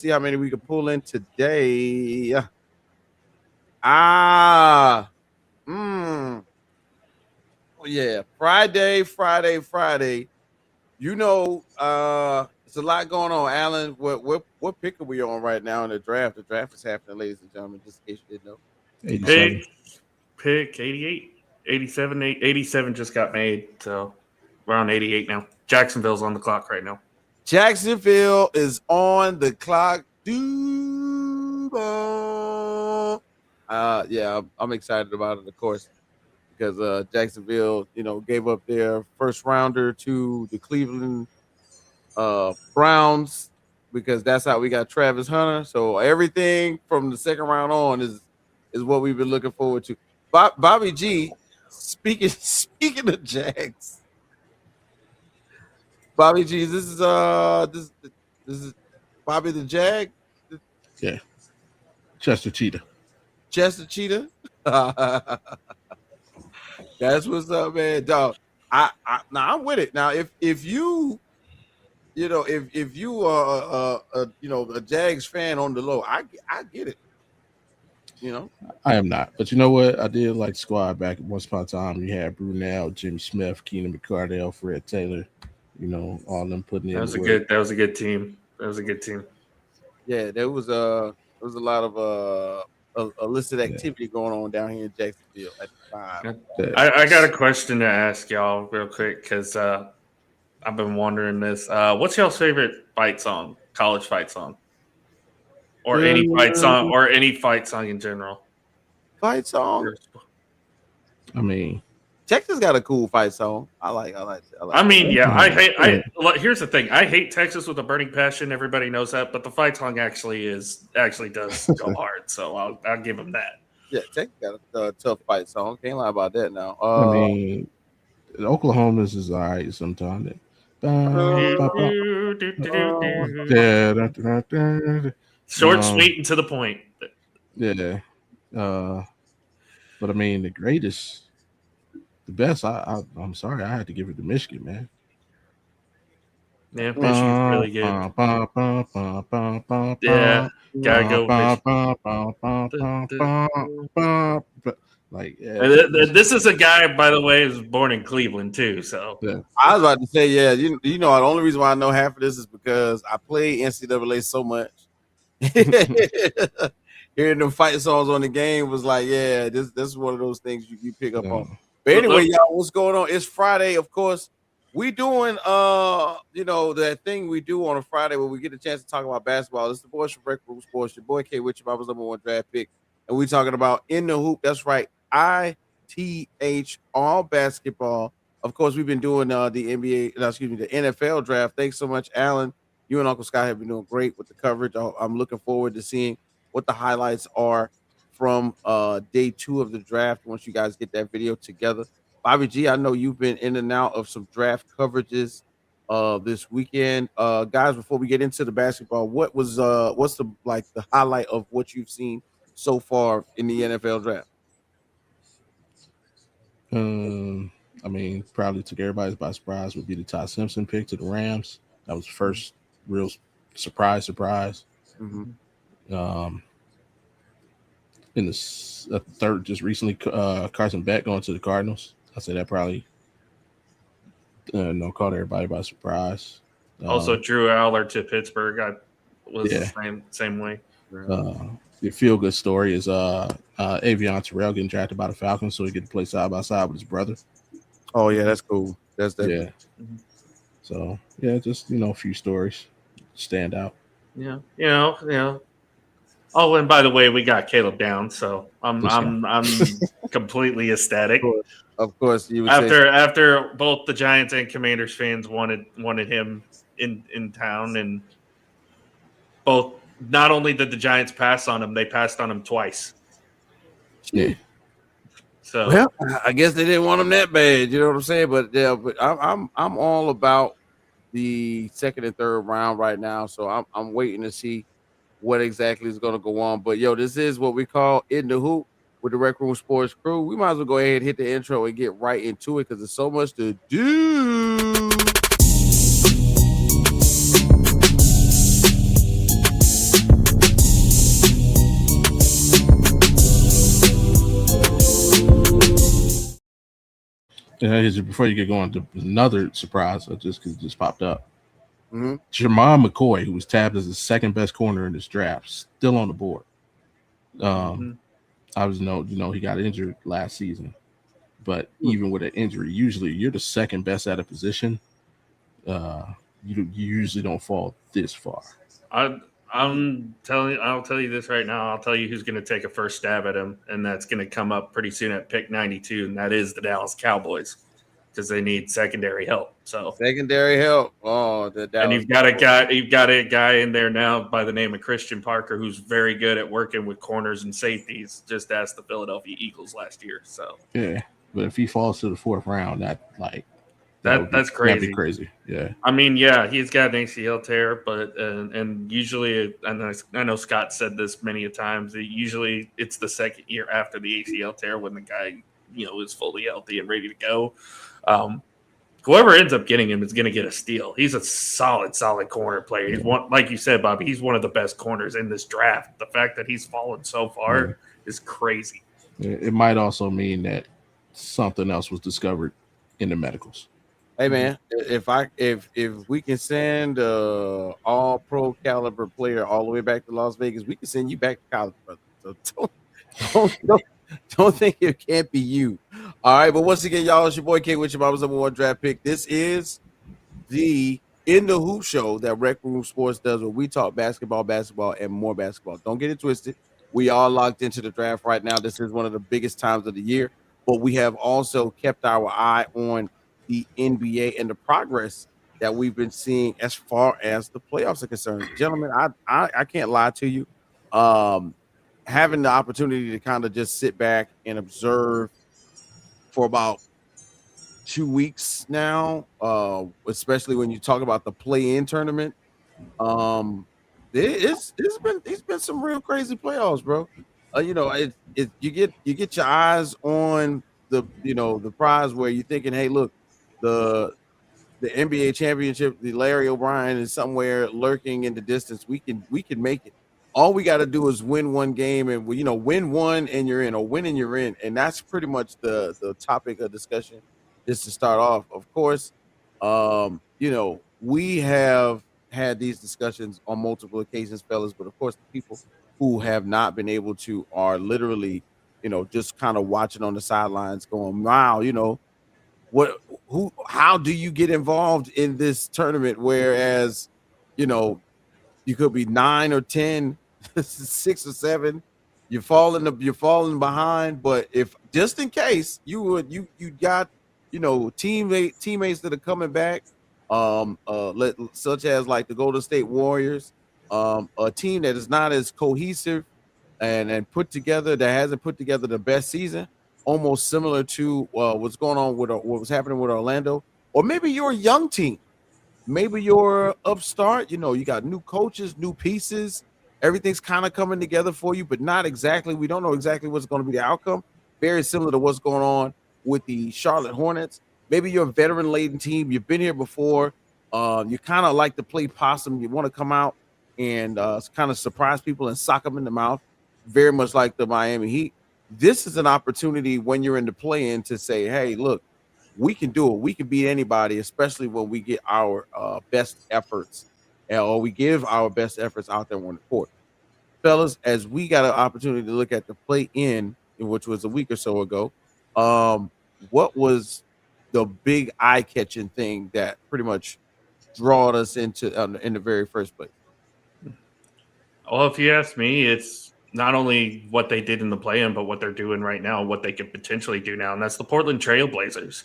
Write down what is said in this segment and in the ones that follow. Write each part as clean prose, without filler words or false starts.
See how many we can pull in today. Ah, mm, oh yeah, Friday. It's a lot going on, Alan. What pick are we on right now in the draft? The draft is happening, ladies and gentlemen. Just in case you didn't know. 87. Pick 88, 87, 87 just got made. So we're on 88 now. Jacksonville's on the clock right now. Jacksonville is on the clock. Duval. Yeah, I'm excited about it, of course, because Jacksonville, gave up their first rounder to the Cleveland Browns because that's how we got Travis Hunter. So everything from the second round on is what we've been looking forward to. Bobby G, speaking of Jags, Bobby G, this is Bobby the Jag, Yeah. Chester Cheetah. Chester Cheetah. That's what's up, man. Dog. Now I'm with it. Now if you if you are a Jags fan on the low, I get it. I am not. But you know what? I did like the squad back once upon a time. You had Brunel, Jimmy Smith, Keenan McCardell, Fred Taylor, all them putting in. That was a good team. Yeah, there was a lot of illicit activity going on down here in Jacksonville at the time. I got a question to ask y'all real quick because I've been wondering this. What's y'all's favorite fight song? College fight song, or any fight song in general? Fight song. I mean, Texas got a cool fight song. I like. Here's the thing. I hate Texas with a burning passion. Everybody knows that, but the fight song actually does go hard. So I'll give them that. Yeah, Texas got a tough fight song. Can't lie about that. Now, I mean, Oklahoma's is all right sometimes. Short, sweet, and to the point. Yeah, but I mean, the greatest. The best, I'm sorry, I had to give it to Michigan, man. Yeah, Michigan's really good. Yeah, gotta go. This is a guy, by the way, who's born in Cleveland too. So yeah. I was about to say, yeah, the only reason why I know half of this is because I played NCAA so much. Hearing them fight songs on the game was like, yeah, this is one of those things you pick up on. But anyway, y'all, what's going on? It's Friday, of course. We doing that thing we do on a Friday where we get a chance to talk about basketball. It's the boys from RecRoomSports, your boy K Witcher, I was number 1 draft pick, and we talking about In the Hoop. That's right, ITH, all basketball. Of course, we've been doing the NFL draft. Thanks so much, Alan. You and Uncle Scott have been doing great with the coverage. I'm looking forward to seeing what the highlights are from day 2 of the draft once you guys get that video together. Bobby G, I know you've been in and out of some draft coverages this weekend. Guys, before we get into the basketball, what's the highlight of what you've seen so far in the NFL draft? I mean, probably took everybody by surprise would be the Todd Simpson pick to the Rams. That was the first real surprise. Mm-hmm. In the third, just recently, Carson Beck going to the Cardinals. I say that probably caught everybody by surprise. Also, Drew Aller to Pittsburgh the same way. The feel-good story is Avion Terrell getting drafted by the Falcons, so he get to play side by side with his brother. Oh yeah, that's cool. That's that. Yeah. Mm-hmm. So yeah, just a few stories stand out. Yeah. Oh, and by the way, we got Caleb down, so I'm completely ecstatic. Of course, you would after both the Giants and Commanders fans wanted him in town, and both not only did the Giants pass on him, they passed on him twice. Yeah. So well, I guess they didn't want him that bad. You know what I'm saying? But yeah, but I'm all about the second and third round right now, so I'm waiting to see what exactly is going to go on. But yo, this is what we call In the Hoop with the RecRoomSports crew. We might as well go ahead and hit the intro and get right into it because there's so much to do. Before you get going to another surprise, just popped up. Mm-hmm. Jermon McCoy, who was tabbed as the second best corner in this draft, still on the board. I was he got injured last season, but even with an injury, usually you're the second best at a position. You usually don't fall this far. I'll tell you this right now. I'll tell you who's going to take a first stab at him, and that's going to come up pretty soon at pick 92, and that is the Dallas Cowboys, because they need secondary help. So secondary help. Oh, the Dallas. And you've got a guy in there now by the name of Christian Parker, who's very good at working with corners and safeties. Just asked the Philadelphia Eagles last year. So yeah, but if he falls to the fourth round, that's crazy. That'd be crazy. Yeah. I mean, yeah, he's got an ACL tear, but and usually, and I know Scott said this many a times. Usually, it's the second year after the ACL tear when the guy is fully healthy and ready to go. Whoever ends up getting him is going to get a steal. He's a solid corner player. He's like you said, Bobby. He's one of the best corners in this draft. The fact that he's fallen so far is crazy. It might also mean that something else was discovered in the medicals. Hey man, if we can send all pro caliber player all the way back to Las Vegas, we can send you back to college, brother. So don't think it can't be you. All right, but once again, y'all, it's your boy K with your mama's #1 draft pick. This is the In the Hoop show that Rec Room Sports does, where we talk basketball, and more basketball. Don't get it twisted. We are locked into the draft right now. This is one of the biggest times of the year, but we have also kept our eye on the NBA and the progress that we've been seeing as far as the playoffs are concerned. Gentlemen, I can't lie to you. Having the opportunity to kind of just sit back and observe for about 2 weeks now, especially when you talk about the play-in tournament, it's been some real crazy playoffs, bro. You get your eyes on the prize where you're thinking, hey, look, the NBA championship, the Larry O'Brien is somewhere lurking in the distance. We can make it. All we got to do is win one game, and win one and you're in, or win and you're in, and that's pretty much the topic of discussion. Just to start off, of course, we have had these discussions on multiple occasions, fellas. But of course, the people who have not been able to are literally, just kind of watching on the sidelines, going, "Wow, how do you get involved in this tournament?" Whereas, you could be 9 or 10, 6 or 7. You're falling behind. But if just in case you got teammates that are coming back, such as like the Golden State Warriors, a team that is not as cohesive and put together, that hasn't put together the best season, almost similar to what's going on with what was happening with Orlando, or maybe you're a young team. Maybe you're upstart, you got new coaches, new pieces. Everything's kind of coming together for you, but not exactly. We don't know exactly what's going to be the outcome. Very similar to what's going on with the Charlotte Hornets. Maybe you're a veteran-laden team. You've been here before. You kind of like to play possum. You want to come out and kind of surprise people and sock them in the mouth, very much like the Miami Heat. This is an opportunity when you're in the play-in to say, hey, look, we can do it. We can beat anybody, especially when we get our best efforts, or we give our best efforts out there on the court. Fellas, as we got an opportunity to look at the play-in, which was a week or so ago, what was the big eye-catching thing that pretty much drawed us into in the very first place? Well, if you ask me, it's not only what they did in the play-in, but what they're doing right now, what they could potentially do now, and that's the Portland Trailblazers.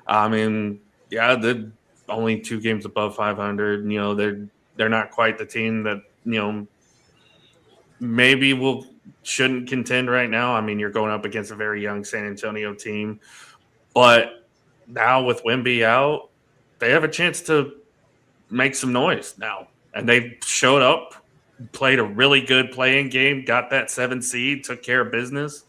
I mean, yeah, they're only 2 games above 500. They're not quite the team that maybe shouldn't contend right now. I mean, you're going up against a very young San Antonio team, but now with Wemby out, they have a chance to make some noise now, and they showed up, played a really good playing game, got that 7th seed, took care of business.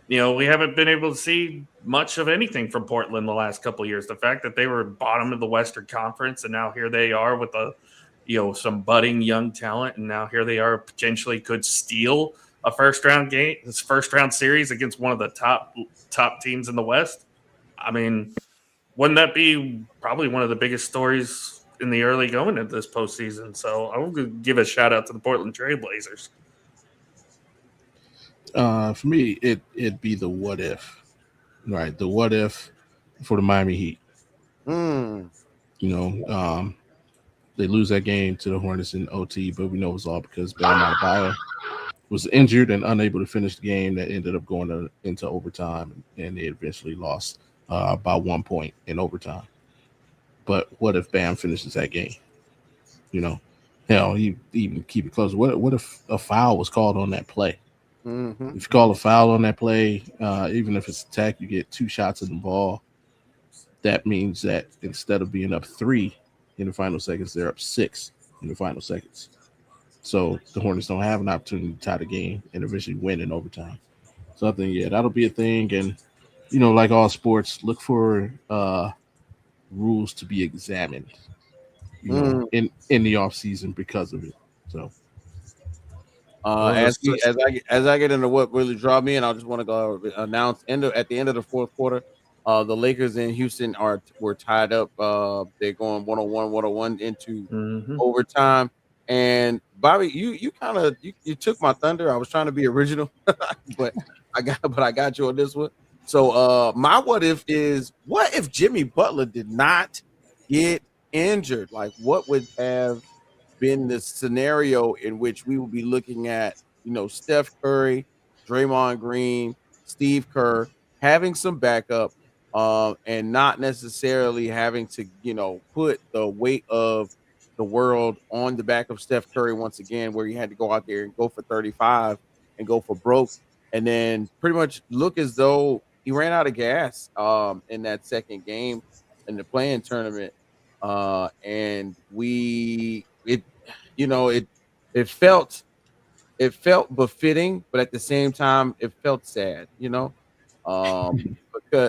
We haven't been able to see much of anything from Portland the last couple of years. The fact that they were bottom of the Western Conference, and now here they are with some budding young talent, and now here they are potentially could steal a first round series against one of the top teams in the West. I mean, wouldn't that be probably one of the biggest stories in the early going of this postseason? So I would give a shout out to the Portland Trailblazers. For me, it'd be the what if, right? The what if for the Miami Heat. Mm. You know, they lose that game to the Hornets in OT, but we know it was all because Bam Adebayo was injured and unable to finish the game. That ended up going into overtime, and they eventually lost by 1 point in overtime. But what if Bam finishes that game? You know, hell, you even keep it close. What if a foul was called on that play? Mm-hmm. If you call a foul on that play, even if it's a tech, you get 2 shots at the ball. That means that instead of being up 3 in the final seconds, they're up 6 in the final seconds. So the Hornets don't have an opportunity to tie the game and eventually win in overtime. So I think, yeah, that'll be a thing. And, like all sports, look for rules to be examined, Mm. in the off season because of it. So Well, As I get into what really draw me in, I just want to go announce at the end of the fourth quarter, the Lakers in Houston were tied up. They're going 101 into mm-hmm. overtime. And Bobby, you kind of you took my thunder. I was trying to be original, but I got you on this one. So my what if Jimmy Butler did not get injured? Like what would have been the scenario in which we will be looking at, Steph Curry, Draymond Green, Steve Kerr having some backup, and not necessarily having to, put the weight of the world on the back of Steph Curry once again, where he had to go out there and go for 35 and go for broke, and then pretty much look as though he ran out of gas in that second game in the playing tournament. And you know, it it felt it felt befitting, but at the same time, it felt sad, because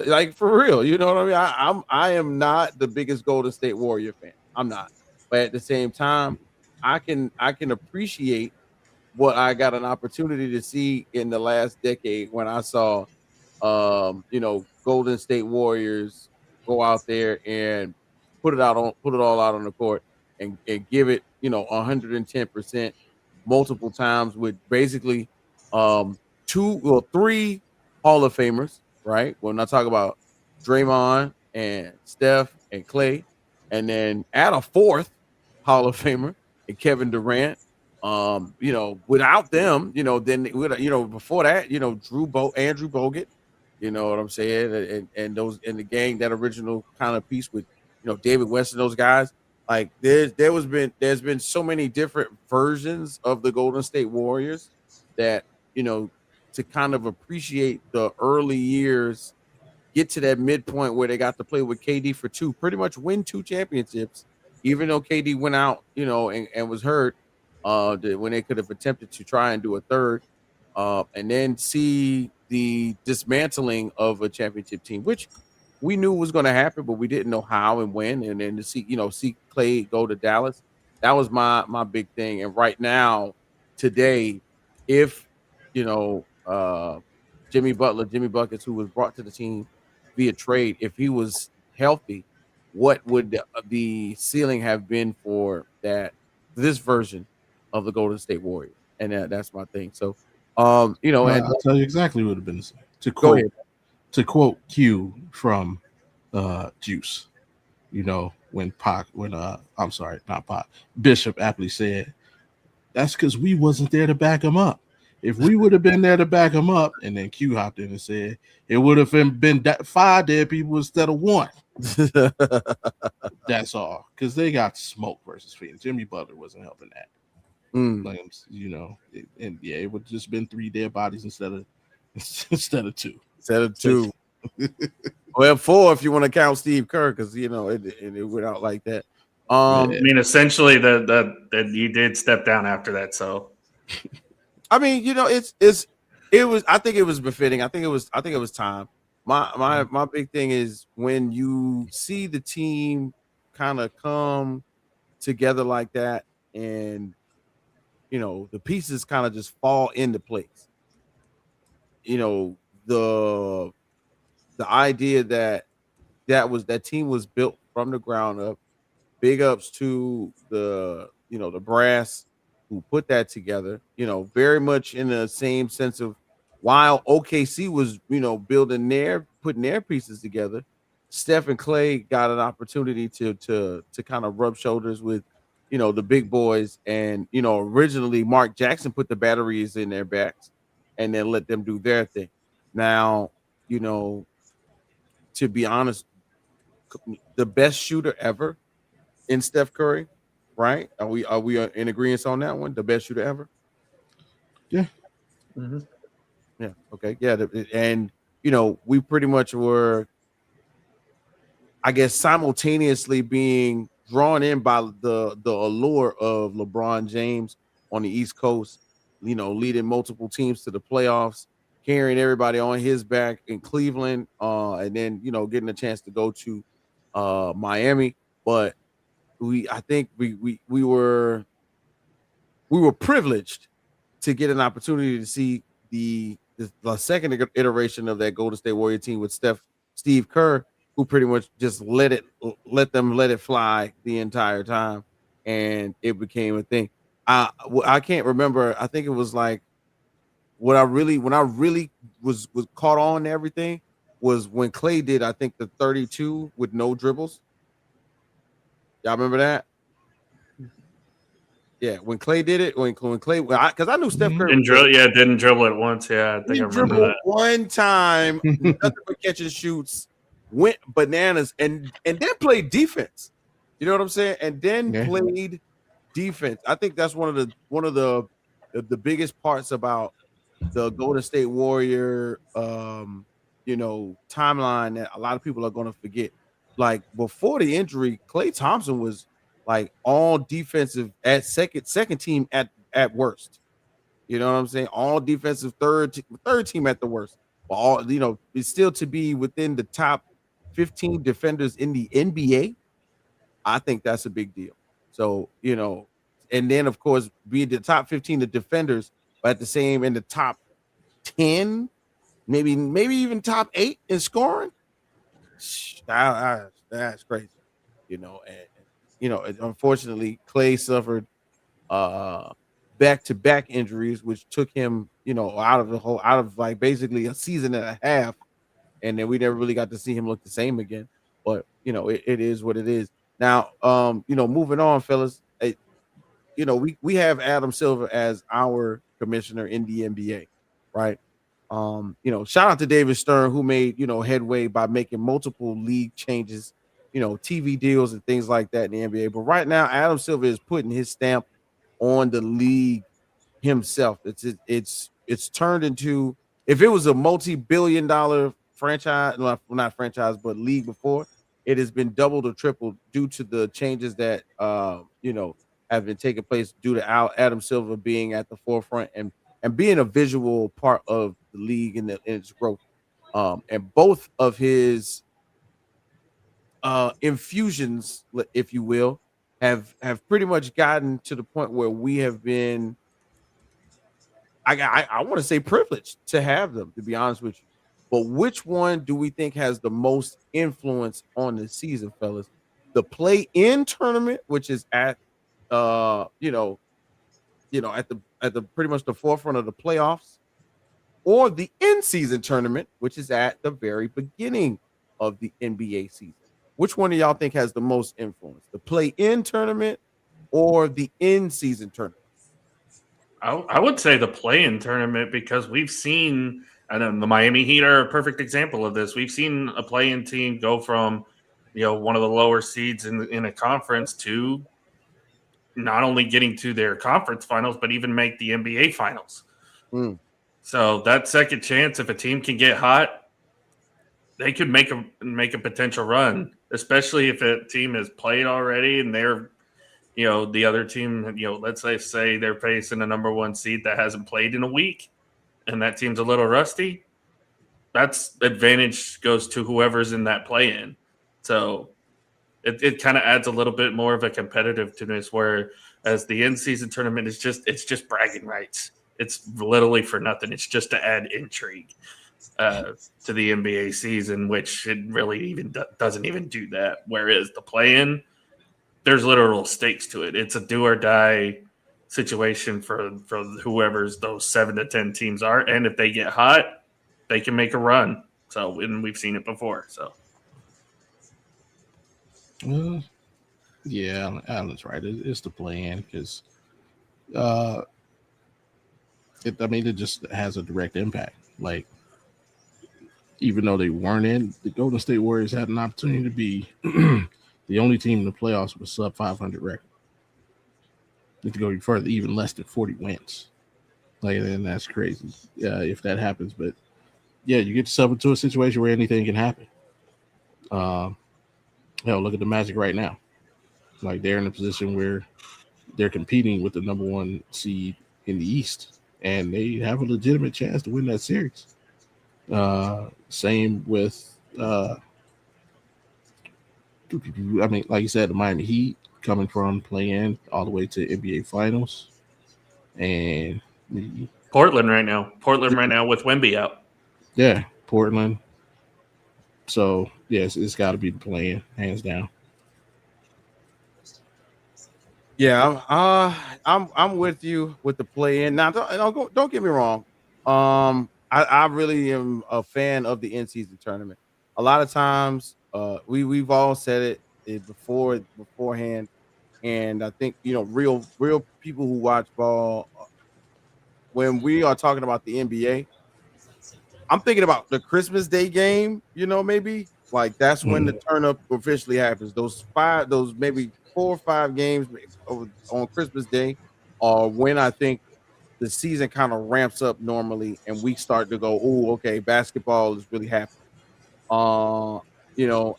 like for real, you know what I mean? I am not the biggest Golden State Warrior fan. I'm not. But at the same time, I can appreciate what I got an opportunity to see in the last decade when I saw Golden State Warriors go out there and put it all out on the court and give it, 110% multiple times with basically three Hall of Famers, right? When I talk about Draymond and Steph and Clay, and then add a fourth Hall of Famer and Kevin Durant. Without them, then before that, Andrew Bogut, you know what I'm saying, and those and the gang, that original kind of piece with David West and those guys. Like there's been so many different versions of the Golden State Warriors that you know to kind of appreciate the early years, get to that midpoint where they got to play with KD for two, pretty much win 2 championships, even though KD went out, and was hurt, when they could have attempted to try and do a third, and then see the dismantling of a championship team, which we knew was going to happen, but we didn't know how and when. And then to see Clay go to Dallas, that was my big thing. And right now, today, if you know Jimmy Buckets, who was brought to the team via trade, if he was healthy, what would the ceiling have been for this version of the Golden State Warriors? And that's my thing. So, and I'll tell you exactly what it would have been. To go quote ahead. to quote Q from Juice, when I'm sorry, not Pac, Bishop aptly said, that's because we wasn't there to back him up. If we would have been there to back him up, and then Q hopped in and said it would have been 5 dead people instead of 1. That's all, because they got smoke versus Phoenix. Jimmy Butler wasn't helping that. Like, and yeah, it would just been 3 dead bodies instead of 2. Instead of 2. Well, 4 if you want to count Steve Kerr, because it went out like that. I mean, essentially, that he did step down after that. So, I mean, it was. I think it was befitting. I think it was time. My big thing is when you see the team kind of come together like that, and the pieces kind of just fall into place. The idea that that team was built from the ground up. Big ups to the brass who put that together. Very much in the same sense of while OKC was putting their pieces together. Steph and Clay got an opportunity to kind of rub shoulders with the big boys, and originally Mark Jackson put the batteries in their backs and then let them do their thing. Now, you know, to be honest, the best shooter ever in Steph Curry, right? Are we in agreement on that one? The best shooter ever? Yeah. Mm-hmm. Yeah. Okay. Yeah. And we pretty much were, I guess, simultaneously being drawn in by the allure of LeBron James on the East Coast, leading multiple teams to the playoffs, carrying everybody on his back in Cleveland, and then getting a chance to go to Miami. But I think we were privileged to get an opportunity to see the second iteration of that Golden State Warrior team with Steve Kerr, who pretty much just let them let it fly the entire time, and it became a thing. I can't remember. I think it was like when I really was caught on to everything was when Clay did, I think, the 32 with no dribbles. Y'all remember that? Yeah, when Clay did it, when Clay, because I knew Steph Curry was good. Didn't dribble it once. Yeah, I think I remember Dribbled that. one time, nothing but catch and shoots, went bananas, and then played defense. You know what I'm saying? And then played defense. I think that's one of the biggest parts about the Golden State Warrior timeline that a lot of people are going to forget. Like before the injury, Klay Thompson was like all defensive at second team at worst. You know what I'm saying? All defensive third team at the worst. But all it's still to be within the top 15 defenders in the NBA. I think that's a big deal. So, and then of course be the top 15 of defenders, but at the same in the top 10, maybe even top 8 in scoring. That's crazy. Unfortunately Clay suffered back-to-back injuries, which took him, out of like basically a season and a half, and then we never really got to see him look the same again. But it is what it is. Now, moving on, fellas. We have Adam Silver as our commissioner in the NBA, right? Shout out to David Stern, who made headway by making multiple league changes, TV deals and things like that in the NBA. But right now, Adam Silver is putting his stamp on the league himself. It's turned into, if it was a multi-billion-dollar franchise, not franchise, but league before, it has been doubled or tripled due to the changes that have been taking place due to Adam Silver being at the forefront and being a visual part of the league and its growth. And both of his infusions, if you will, have pretty much gotten to the point where we have been, I want to say, privileged to have them, to be honest with you. But which one do we think has the most influence on the season, fellas? The play-in tournament, which is at at the pretty much the forefront of the playoffs, or the in-season tournament, which is at the very beginning of the NBA season. Which one do y'all think has the most influence? The play-in tournament or the in-season tournament? I would say the play-in tournament, because we've seen, and the Miami Heat are a perfect example of this. We've seen a play-in team go from, one of the lower seeds in a conference to not only getting to their conference finals, but even make the NBA finals. So that second chance, if a team can get hot, they could make a potential run, especially if a team has played already and they're, the other team, let's say they're facing a number one seed that hasn't played in a week and that team's a little rusty. That's advantage goes to whoever's in that play-in. So it kind of adds a little bit more of a competitiveness, where as the in-season tournament it's just bragging rights. It's literally for nothing. It's just to add intrigue. to the NBA season, which it really even doesn't even do that. Whereas the play-in, there's literal stakes to it. It's a do or die situation for whoever's those 7 to 10 teams are, and if they get hot, they can make a run. So, and we've seen it before. So, yeah, Alan's right. It's the plan because, uh, it just has a direct impact. Like, even though they weren't in, the Golden State Warriors had an opportunity to be the only team in the playoffs with sub 500 record. Need to go even further, even less than 40 wins. Like, and that's crazy. Yeah, if that happens, but yeah, you get yourself into a situation where anything can happen. Hell, look at the Magic right now. Like, they're in a position where they're competing with the number one seed in the East, and they have a legitimate chance to win that series. Same with, I mean, like you said, the Miami Heat coming from playing all the way to NBA Finals, and Portland right now with Wemby out. Yeah, Portland. So yes, it's got to be the plan, hands down. Yeah, I'm with you with the play in. Now, don't get me wrong. I really am a fan of the in season tournament. A lot of times, we've all said it beforehand, and I think real people who watch ball, when we are talking about the NBA, I'm thinking about the Christmas Day game. Maybe like that's when the turn up officially happens. Those maybe 4 or 5 games on Christmas Day are when I think the season kind of ramps up normally, and we start to go, oh, okay, basketball is really happening.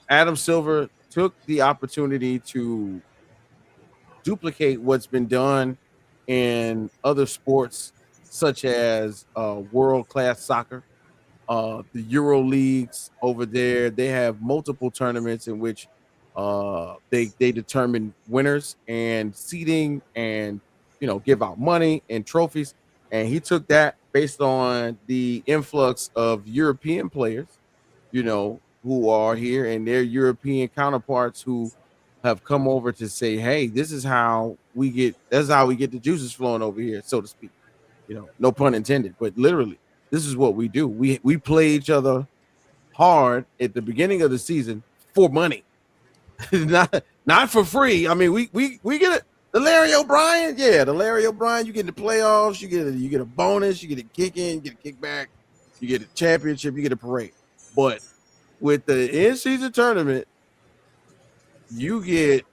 Adam Silver took the opportunity to duplicate what's been done in other sports, such as world class soccer, the Euro leagues over there. They have multiple tournaments in which they determine winners and seeding, and give out money and trophies. And he took that based on the influx of European players, who are here, and their European counterparts who have come over to say, hey, that's how we get the juices flowing over here, so to speak. No pun intended, but literally, this is what we do. We play each other hard at the beginning of the season for money, not for free. I mean, we get it. The Larry O'Brien, yeah, the Larry O'Brien. You get the playoffs, you get a bonus, you get a kick in, you get a kickback, you get a championship, you get a parade. But with the in-season tournament, you get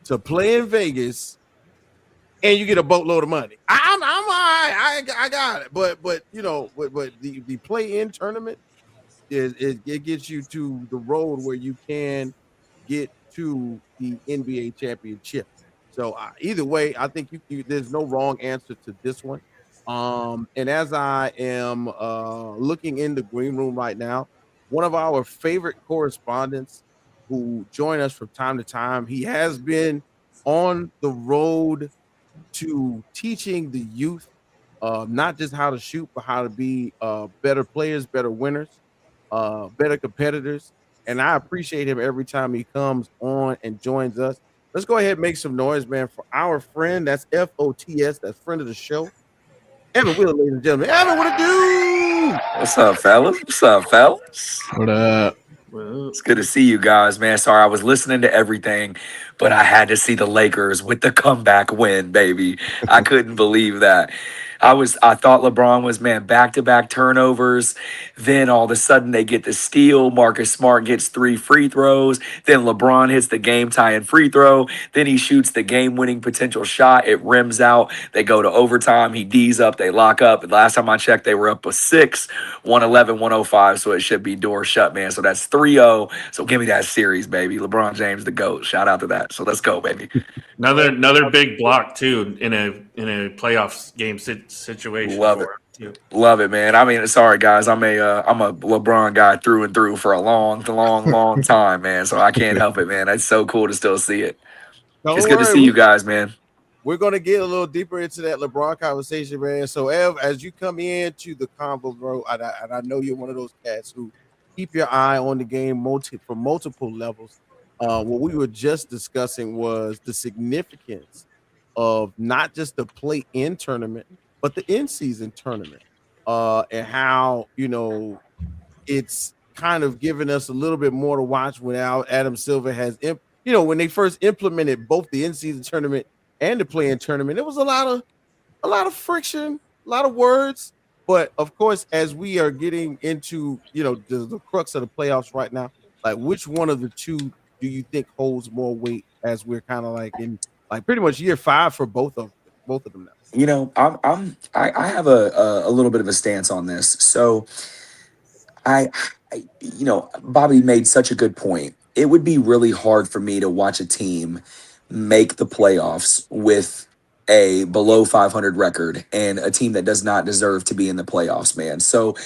to play in Vegas, and you get a boatload of money. I'm all right. I got it. But the play-in tournament it gets you to the road where you can get to the NBA championship. So either way, I think there's no wrong answer to this one. And as I am looking in the green room right now, one of our favorite correspondents who join us from time to time, he has been on the road to teaching the youth not just how to shoot, but how to be better players, better winners, better competitors. And I appreciate him every time he comes on and joins us. Let's go ahead and make some noise, man, for our friend. That's FOTS. That's friend of the show. Evan Wheeler, ladies and gentlemen. Evan, what it do? What's up, fellas? What's up, fellas? What up? It's good to see you guys, man. Sorry, I was listening to everything, but I had to see the Lakers with the comeback win, baby. I couldn't believe that. I thought LeBron was, man, back-to-back turnovers. Then all of a sudden they get the steal. Marcus Smart gets 3 free throws. Then LeBron hits the game-tying free throw. Then he shoots the game-winning potential shot. It rims out. They go to overtime. He D's up. They lock up. And last time I checked, they were up a 6, 111, 105. So it should be door shut, man. So that's 3-0. So give me that series, baby. LeBron James, the GOAT. Shout out to that. So let's go, baby. Another big block too in a playoff game situation. Love it. Love it, man. I mean, sorry guys, I'm a LeBron guy through and through for a long time, man. So I can't help it, man. It's so cool to still see it. It's good to see you guys, man. we're gonna get a little deeper into that LeBron conversation, man. So, Ev, as you come into the convo, bro, and I know you're one of those cats who keep your eye on the game from multiple levels. What we were just discussing was the significance of not just the play-in tournament, but the in-season tournament, and how it's kind of given us a little bit more to watch when Adam Silver has, when they first implemented both the in-season tournament and the play-in tournament, it was a lot of friction, a lot of words. But of course, as we are getting into the crux of the playoffs right now, like which one of the two do you think holds more weight as we're kind of like in like pretty much year 5 for both of them now? I have a little bit of a stance on this. So Bobby made such a good point. It would be really hard for me to watch a team make the playoffs with a below 500 record and a team that does not deserve to be in the playoffs, man. So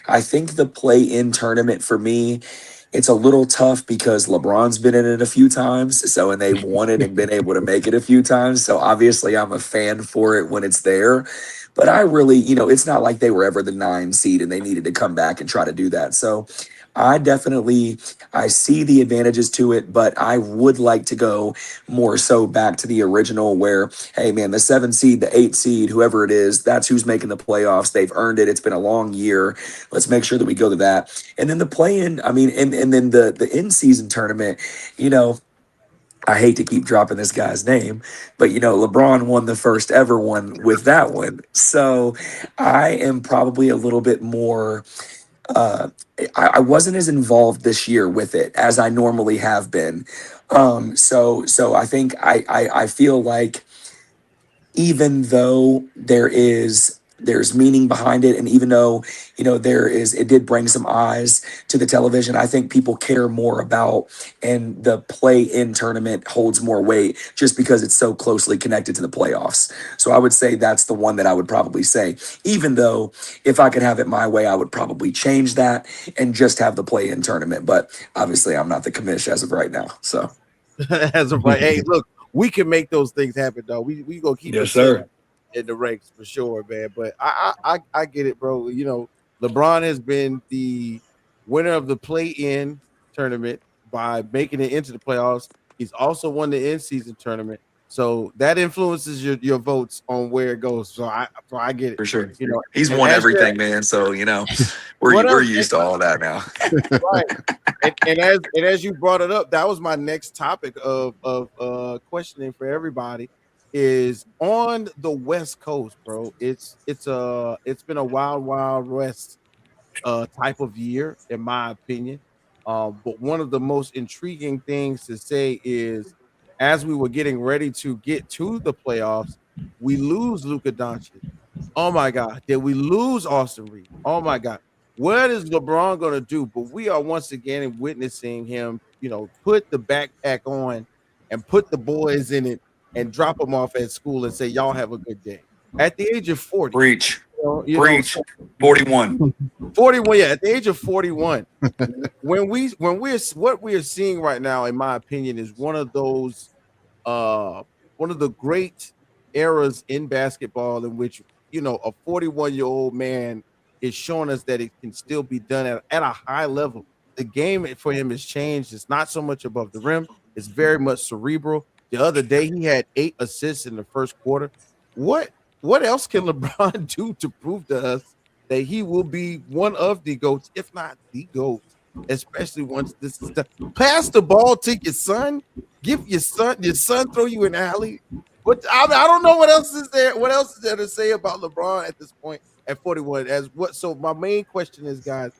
I think the play-in tournament for me, it's a little tough because LeBron's been in it a few times. So, and they've won it and been able to make it a few times. So obviously I'm a fan for it when it's there. But I really, it's not like they were ever the 9 seed and they needed to come back and try to do that. So I see the advantages to it, but I would like to go more so back to the original where, hey man, the 7 seed, the 8 seed, whoever it is, that's who's making the playoffs. They've earned it. It's been a long year. Let's make sure that we go to that. And then the play-in, I mean, and then the in-season tournament, you know, I hate to keep dropping this guy's name, but LeBron won the first ever one with that one. So I am probably a little bit more uh I wasn't as involved this year with it as I normally have been. So I think I feel like even though there's meaning behind it, and even though it did bring some eyes to the television, I think people care more about, and the play-in tournament holds more weight just because it's so closely connected to the playoffs. So I would say that's the one that I would probably say, even though if I could have it my way, I would probably change that and just have the play-in tournament. But obviously I'm not the commish as of right now. So As of right, hey, look, we can make those things happen, though. We gonna keep yes, us in sir. in the ranks for sure, man. But I get it, bro. LeBron has been the winner of the play-in tournament by making it into the playoffs. He's also won the in-season tournament, so that influences your votes on where it goes. So I get it. For sure. You know, He's and won as you're, everything, man. So, what we're else? used to all of that now. Right. And as you brought it up, that was my next topic of questioning for everybody is on the West Coast, bro. It's been a wild west type of year, in my opinion. But one of the most intriguing things to say is, as we were getting ready to get to the playoffs, we lose Luka Doncic. Oh my God, did we lose Austin Reeves? Oh my God, what is LeBron going to do? But we are once again witnessing him, put the backpack on and put the boys in it and drop them off at school and say, "Y'all have a good day." At the age of 40, Preach. so Preach. 41. 41, yeah, at the age of 41, when we're what we are seeing right now, in my opinion, is uh one of the great eras in basketball in which a 41-year-old man is showing us that it can still be done at a high level. The game for him has changed. It's not so much above the rim, it's very much cerebral. The other day he had 8 assists in the first quarter. What else can LeBron do to prove to us that he will be one of the GOATs, if not the GOAT, especially once this is done? Pass the ball to your son. Give your son throw you an alley. But I don't know what else is there. What else is there to say about LeBron at this point at 41? As what? So my main question is, guys,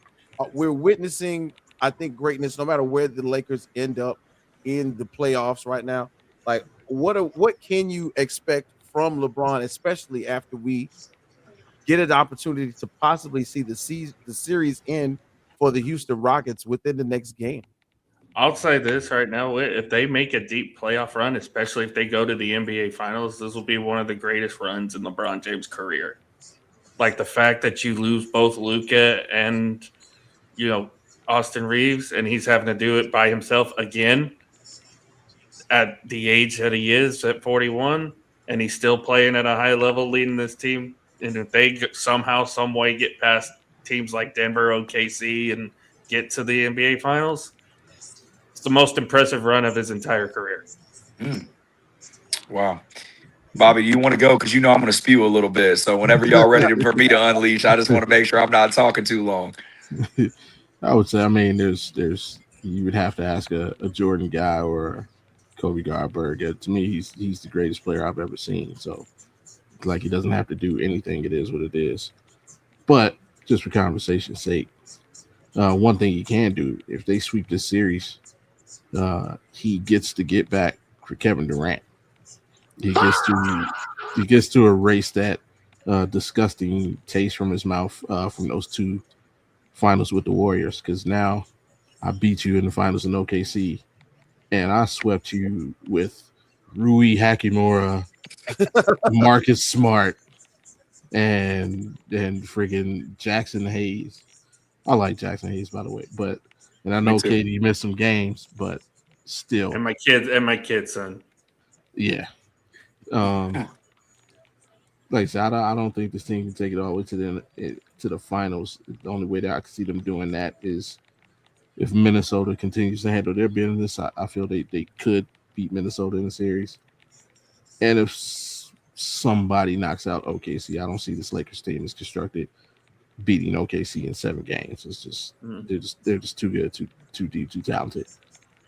we're witnessing, I think, greatness no matter where the Lakers end up in the playoffs right now. Like, what can you expect from LeBron, especially after we get an opportunity to possibly see the series end for the Houston Rockets within the next game? I'll say this right now: if they make a deep playoff run, especially if they go to the NBA Finals, this will be one of the greatest runs in LeBron James' career. Like the fact that you lose both Luka and Austin Reeves, and he's having to do it by himself again at the age that he is at 41. and he's still playing at a high level, leading this team. And if they somehow, some way, get past teams like Denver, OKC, and get to the NBA Finals, it's the most impressive run of his entire career. Mm, wow. Bobby, you want to go? Because you know I'm going to spew a little bit. So whenever y'all ready for me to unleash, I just want to make sure I'm not talking too long. I would say, I mean, there's you would have to ask a Jordan guy or a Kobe Garbberg. To me, he's the greatest player I've ever seen. So, like, he doesn't have to do anything. It is what it is. But just for conversation's sake, one thing he can do if they sweep this series, he gets to get back for Kevin Durant. He gets to erase that disgusting taste from his mouth from those two finals with the Warriors. Because now I beat you in the finals in OKC, and I swept you with Rui Hachimura, Marcus Smart, and friggin' Jackson Hayes. I like Jackson Hayes, by the way, and I know Katie missed some games, but still. And my kids, son. Yeah. Like I said, I don't think this team can take it all the way to the finals. The only way that I can see them doing that is if Minnesota continues to handle their business. I feel they could beat Minnesota in the series. And if somebody knocks out OKC, I don't see this Lakers team is constructed beating OKC in 7 games. It's just they're just too good, too deep, too talented.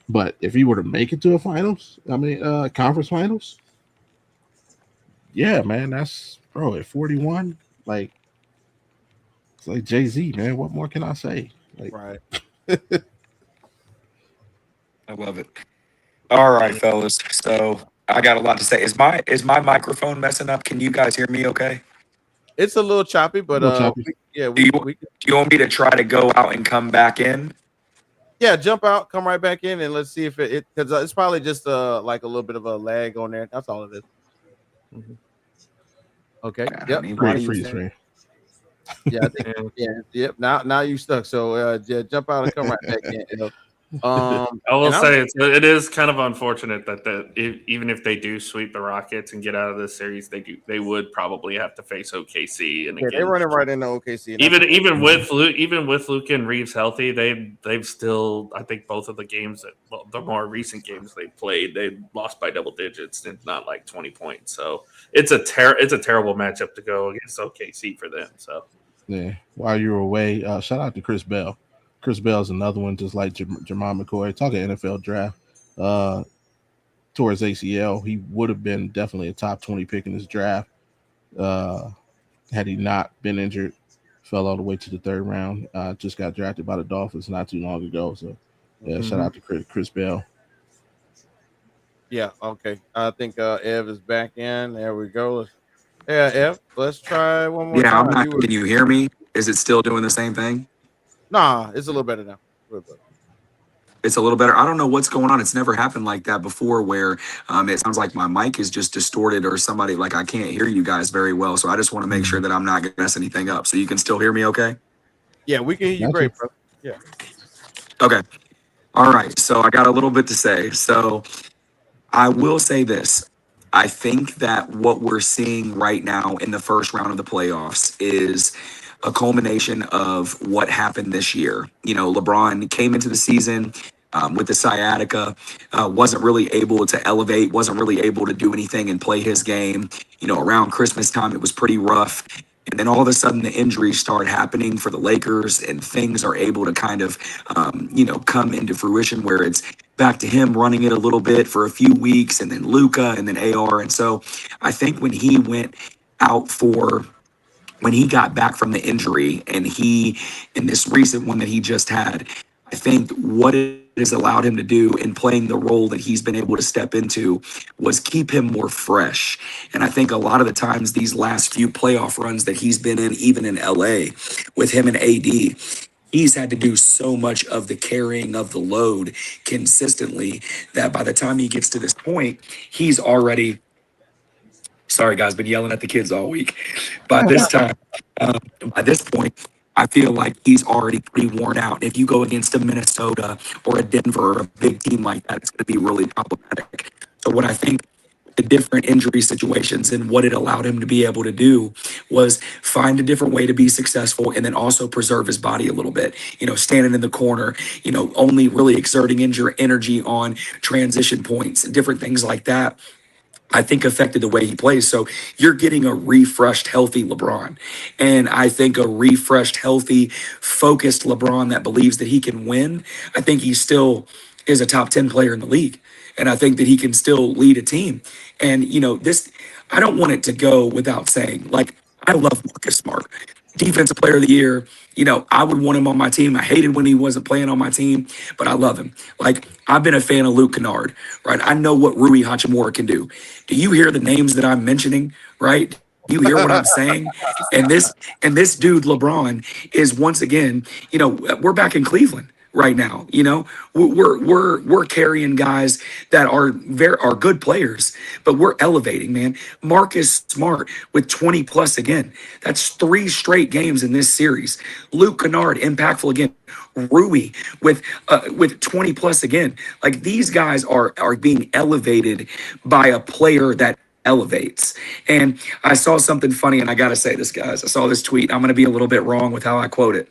But if he were to make it to a finals, conference finals, yeah, man, that's at 41. Like, it's like Jay-Z, man. What more can I say? Like, Right. I love it. All right, fellas. So I got a lot to say. Is my microphone messing up? Can you guys hear me okay? It's a little choppy, but Do you want me to try to go out and come back in? Yeah, jump out, come right back in, and let's see if it because it's probably just like a little bit of a lag on there. That's all it is. Mm-hmm. Okay. Yep. Freeze, man. Yeah, I think, yep. Now you stuck. So jump out and come right back in. I will say it is kind of unfortunate that even if they do sweep the Rockets and get out of this series, they would probably have to face OKC. And again, they're running right into OKC. Even with Luka and Reeves healthy, they've still, I think, both of the games the more recent games they played, they lost by double digits and not like 20 points. So it's a terrible matchup to go against OKC for them. So yeah, while you were away, shout out to Chris Bell. Chris Bell is another one, just like Jermon McCoy. Talking NFL draft, towards ACL, he would have been definitely a top 20 pick in this draft had he not been injured. Fell all the way to the 3rd round. Just got drafted by the Dolphins not too long ago. So, yeah, shout out to Chris Bell. Yeah, okay. I think Ev is back in. There we go. Yeah, Ev, let's try one more time. Can you hear me? Is it still doing the same thing? Nah, it's a little better now. It's a little better. I don't know what's going on. It's never happened like that before where it sounds like my mic is just distorted or somebody like I can't hear you guys very well. So I just want to make sure that I'm not going to mess anything up. So you can still hear me okay? Yeah, we can hear you great, bro. Yeah. Okay. All right. So I got a little bit to say. So I will say this. I think that what we're seeing right now in the first round of the playoffs is a culmination of what happened this year. You know, LeBron came into the season with the sciatica, wasn't really able to elevate, wasn't really able to do anything and play his game. You know, around Christmas time, it was pretty rough. And then all of a sudden, the injuries start happening for the Lakers, and things are able to kind of, come into fruition where it's back to him running it a little bit for a few weeks, and then Luka, and then AR. And so I think when he went out when he got back from the injury and in this recent one that he just had, I think what it has allowed him to do in playing the role that he's been able to step into was keep him more fresh. And I think a lot of the times these last few playoff runs that he's been in, even in LA with him and AD, he's had to do so much of the carrying of the load consistently that by the time he gets to this point, he's already, sorry guys, been yelling at the kids all week. By this point, I feel like he's already pretty worn out. If you go against a Minnesota or a Denver or a big team like that, it's going to be really problematic. So what I think the different injury situations, and what it allowed him to be able to do was find a different way to be successful and then also preserve his body a little bit. Standing in the corner, only really exerting energy on transition points and different things like that, I think affected the way he plays. So you're getting a refreshed, healthy LeBron. And I think a refreshed, healthy, focused LeBron that believes that he can win, I think he still is a top 10 player in the league. And I think that he can still lead a team. And, I don't want it to go without saying, like, I love Marcus Smart. Defensive player of the year. I would want him on my team. I hated when he wasn't playing on my team, but I love him. Like, I've been a fan of Luke Kennard, right? I know what Rui Hachimura can do. Do you hear the names that I'm mentioning, right? Do you hear what I'm saying? And this dude, LeBron, is once again, we're back in Cleveland right now. We're carrying guys that are good players, but we're elevating, man. Marcus Smart with 20 plus again. That's 3 straight games in this series. Luke Kennard, impactful again. Rui with 20 plus again. Like, these guys are being elevated by a player that elevates. And I saw something funny, and I gotta say this, guys. I saw this tweet. I'm gonna be a little bit wrong with how I quote it,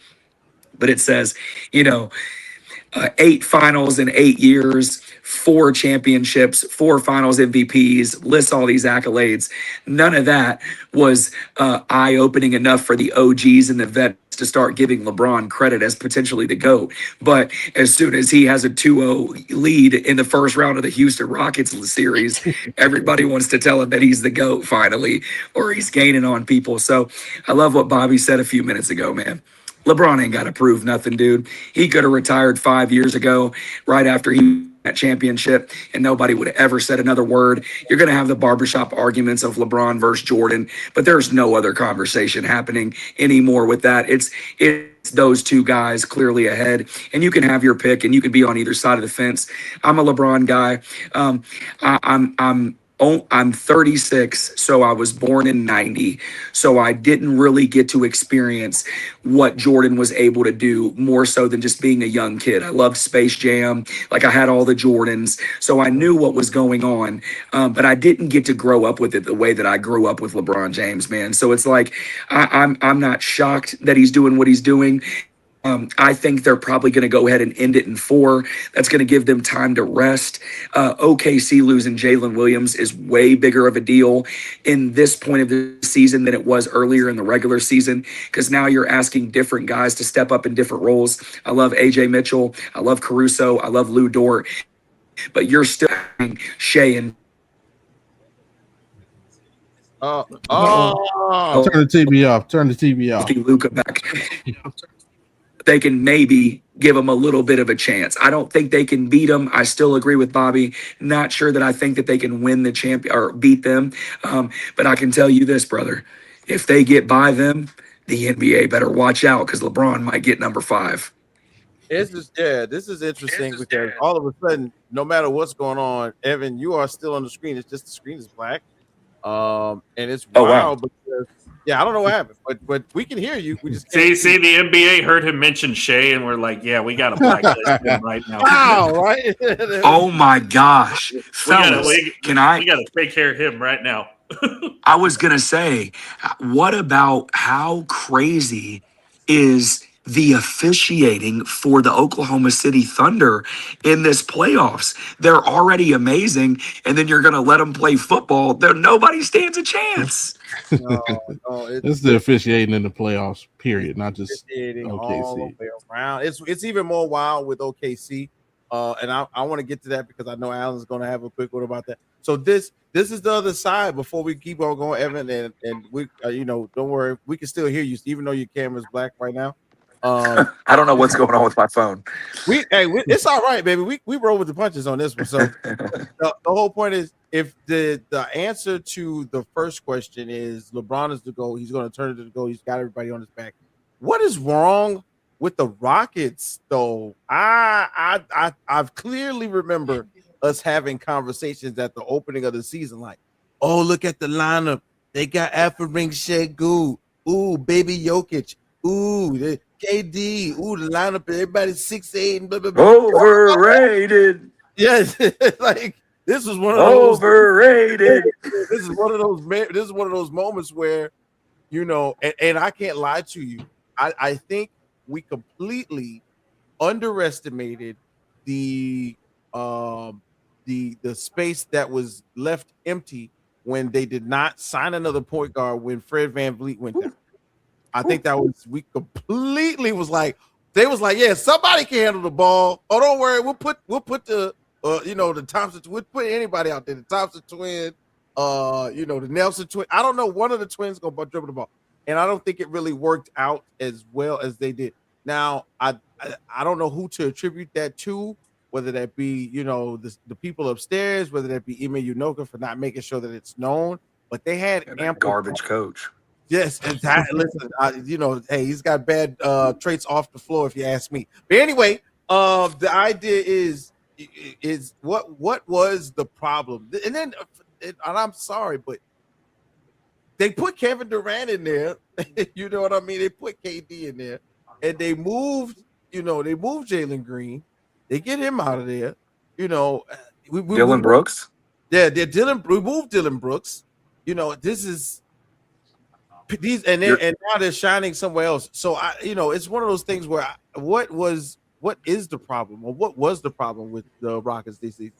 but it says, 8 finals in 8 years, 4 championships, 4 finals MVPs, lists all these accolades. None of that was eye-opening enough for the OGs and the vets to start giving LeBron credit as potentially the GOAT. But as soon as he has a 2-0 lead in the first round of the Houston Rockets series, everybody wants to tell him that he's the GOAT finally, or he's gaining on people. So I love what Bobby said a few minutes ago, man. LeBron ain't got to prove nothing, dude. He could have retired 5 years ago, right after he won that championship, and nobody would have ever said another word. You're going to have the barbershop arguments of LeBron versus Jordan, but there's no other conversation happening anymore with that. It's those two guys clearly ahead, and you can have your pick, and you can be on either side of the fence. I'm a LeBron guy. I'm 36, so I was born in 90. So I didn't really get to experience what Jordan was able to do, more so than just being a young kid. I loved Space Jam. Like, I had all the Jordans, so I knew what was going on. But I didn't get to grow up with it the way that I grew up with LeBron James, man. So it's like, I'm not shocked that he's doing what he's doing. I think they're probably going to go ahead and end it in 4. That's going to give them time to rest. OKC losing Jalen Williams is way bigger of a deal in this point of the season than it was earlier in the regular season, because now you're asking different guys to step up in different roles. I love AJ Mitchell. I love Caruso. I love Lou Dort. But you're still having Shea and Turn the TV off. Turn the TV off. Luka back. They can maybe give them a little bit of a chance. I don't think they can beat them. I still agree with Bobby. Not sure that I think that they can win the champion or beat them. But I can tell you this, brother. If they get by them, the NBA better watch out, because LeBron might get number 5. This is interesting because all of a sudden, no matter what's going on, Evan, you are still on the screen. It's just the screen is black. And it's wild because I don't know what happened, but we can hear you. We just see the NBA heard him mention Shea, and we're like, yeah, we got a blacklist him right now. Wow, right? Oh my gosh, fellas, we got to take care of him right now. I was gonna say, what about how crazy is the officiating for the Oklahoma City Thunder in this playoffs? They're already amazing, and then you're going to let them play football. Nobody stands a chance. It's the officiating in the playoffs, period, not just OKC. All the way around. It's even more wild with OKC, and I want to get to that because I know Alan's going to have a quick word about that. So this is the other side before we keep on going, Evan, and we don't worry, we can still hear you even though your camera's black right now. I don't know what's going on with my phone. It's all right, baby. We roll with the punches on this one. So the whole point is, if the answer to the first question is LeBron is the GOAT, he's going to turn it to the GOAT. He's got everybody on his back. What is wrong with the Rockets, though? I've clearly remember us having conversations at the opening of the season, like, oh, look at the lineup. They got Alfred Sengun. Ooh, baby Jokic. Ooh, the KD. Ooh, the lineup. Everybody's 6'8" and blah blah blah. Overrated. Yes, like This is one of those overrated. this is one of those this is one of those moments where, you know, and I can't lie to you. I think we completely underestimated the the space that was left empty when they did not sign another point guard when Fred VanVleet went down. I think that was we completely was like they was like, yeah, somebody can handle the ball. Oh, don't worry, we'll put the you know, the Thompson, we'll put anybody out there, the Thompson twin, you know, the Nelson twin. I don't know, one of the twins gonna dribble the ball, and I don't think it really worked out as well as they did. Now, I don't know who to attribute that to, whether that be, you know, the people upstairs, whether that be Ime Udoka for not making sure that it's known, but they had ample garbage coach. Yes, listen, you know, hey, he's got bad traits off the floor, if you ask me. But anyway, the idea is what was the problem? And then, and I'm sorry, but they put Kevin Durant in there. You know what I mean? They put KD in there, and they moved, you know, they moved Jalen Green. They get him out of there. You know, Dylan Brooks. Yeah, we moved Dylan Brooks. You know, this is. These and now they're shining somewhere else. So you know, it's one of those things where what is the problem, or what was the problem with the Rockets this season?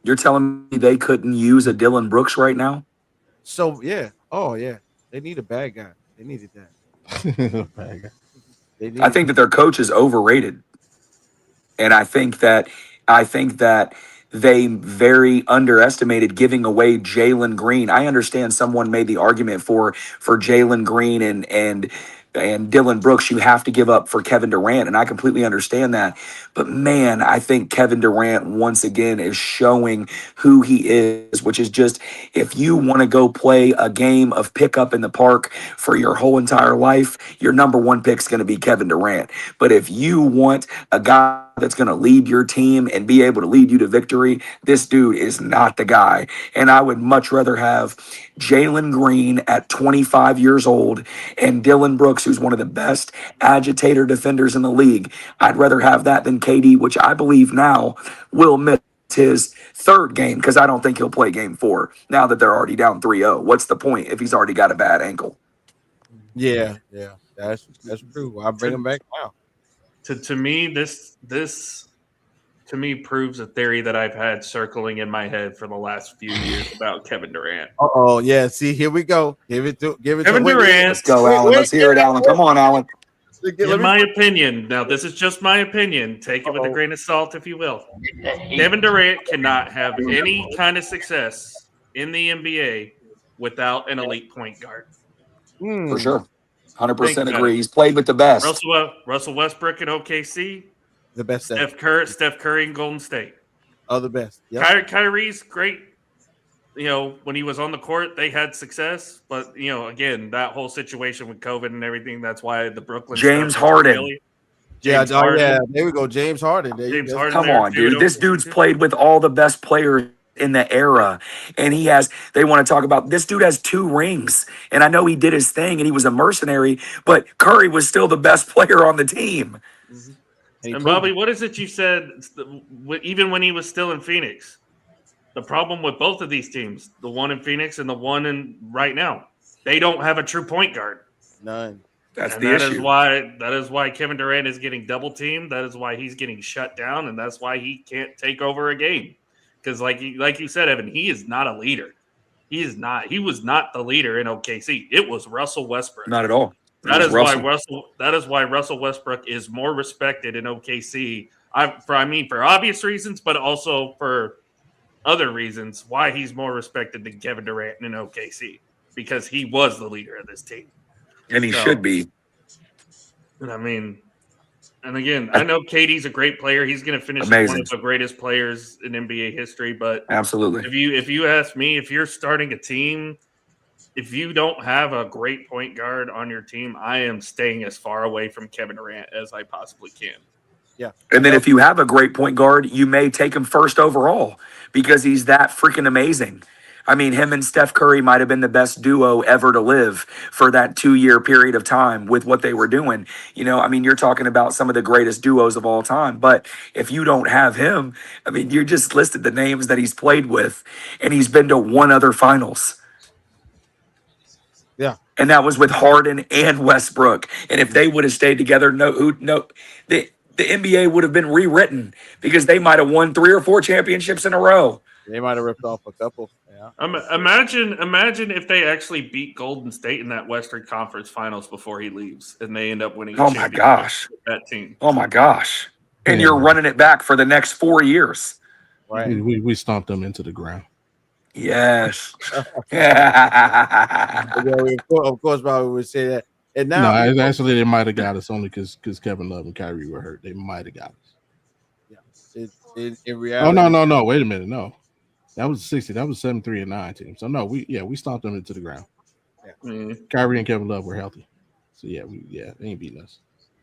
You're telling me they couldn't use a Dylan Brooks right now? So yeah, oh yeah, they need a bad guy. They needed that. Bad guy. I think that their coach is overrated, and I think that they very underestimated giving away Jalen Green. I understand someone made the argument for Jalen Green and Dylan Brooks, you have to give up for Kevin Durant, and I completely understand that. But man, I think Kevin Durant once again is showing who he is, which is just, if you want to go play a game of pickup in the park for your whole entire life, your number one pick is going to be Kevin Durant. But if you want a guy that's going to lead your team and be able to lead you to victory, this dude is not the guy. And I would much rather have Jalen Green at 25 years old and Dylan Brooks, who's one of the best agitator defenders in the league. I'd rather have that than KD, which I believe now will miss his third game, because I don't think he'll play game 4 now that they're already down 3-0. What's the point if he's already got a bad ankle? Yeah, that's true. I'll bring him back now. To me, this to me proves a theory that I've had circling in my head for the last few years about Kevin Durant. Oh yeah, see, here we go. Give it Kevin Durant. Let's go, Alan. Let's hear it, Alan. Come on, Alan. In my opinion, now this is just my opinion. Take it with a grain of salt, if you will. Kevin Durant cannot have any kind of success in the NBA without an elite point guard. For sure. 100% agree. He's played with the best. Russell Westbrook in OKC. The best. Steph Curry in Golden State. Oh, the best. Yep. Kyrie's great. You know, when he was on the court, they had success. But, you know, again, that whole situation with COVID and everything, that's why the Brooklyn James Harden. Harden. Yeah, there we go. James Harden. Harden. Come on, dude. This dude's played with all the best players in the era, and they want to talk about, this dude has 2 rings, and I know he did his thing and he was a mercenary, but Curry was still the best player on the team. And Bobby, what is it you said even when he was still in Phoenix? The problem with both of these teams, the one in Phoenix and the one in right now, they don't have a true point guard. None. That's the issue. That is why Kevin Durant is getting double teamed. That is why he's getting shut down, and that's why he can't take over a game. Because, like you said, Evan, he is not a leader. He is not. He was not the leader in OKC. It was Russell Westbrook. Not at all. That is why Russell Westbrook is more respected in OKC. For obvious reasons, but also for other reasons, why he's more respected than Kevin Durant in OKC, because he was the leader of this team, and he should be. And I mean, and again, I know KD's a great player. He's going to finish as one of the greatest players in NBA history. But absolutely, if you ask me, if you're starting a team, if you don't have a great point guard on your team, I am staying as far away from Kevin Durant as I possibly can. Yeah. And then if you have a great point guard, you may take him first overall because he's that freaking amazing. I mean, him and Steph Curry might have been the best duo ever to live for that 2 year period of time with what they were doing. I mean, you're talking about some of the greatest duos of all time. But if you don't have him, I mean, you just listed the names that he's played with, and he's been to one other finals. Yeah. And that was with Harden and Westbrook. And if they would have stayed together, the NBA would have been rewritten because they might have won 3 or 4 championships in a row. They might have ripped off a couple. Yeah. Imagine if they actually beat Golden State in that Western Conference Finals before he leaves, and they end up winning. Oh my gosh, with that team. Oh my gosh, and you're running it back for the next 4 years. Right. We stomped them into the ground. Yes. Of course, Bobby would say that. And now, actually, they might have got us only because Kevin Love and Kyrie were hurt. They might have got us. Yeah. In reality. Oh no! Wait a minute, no. That was 60. That was 7-3-9 team. So no, we stomped them into the ground. Yeah. Kyrie and Kevin Love were healthy. So they ain't beating us.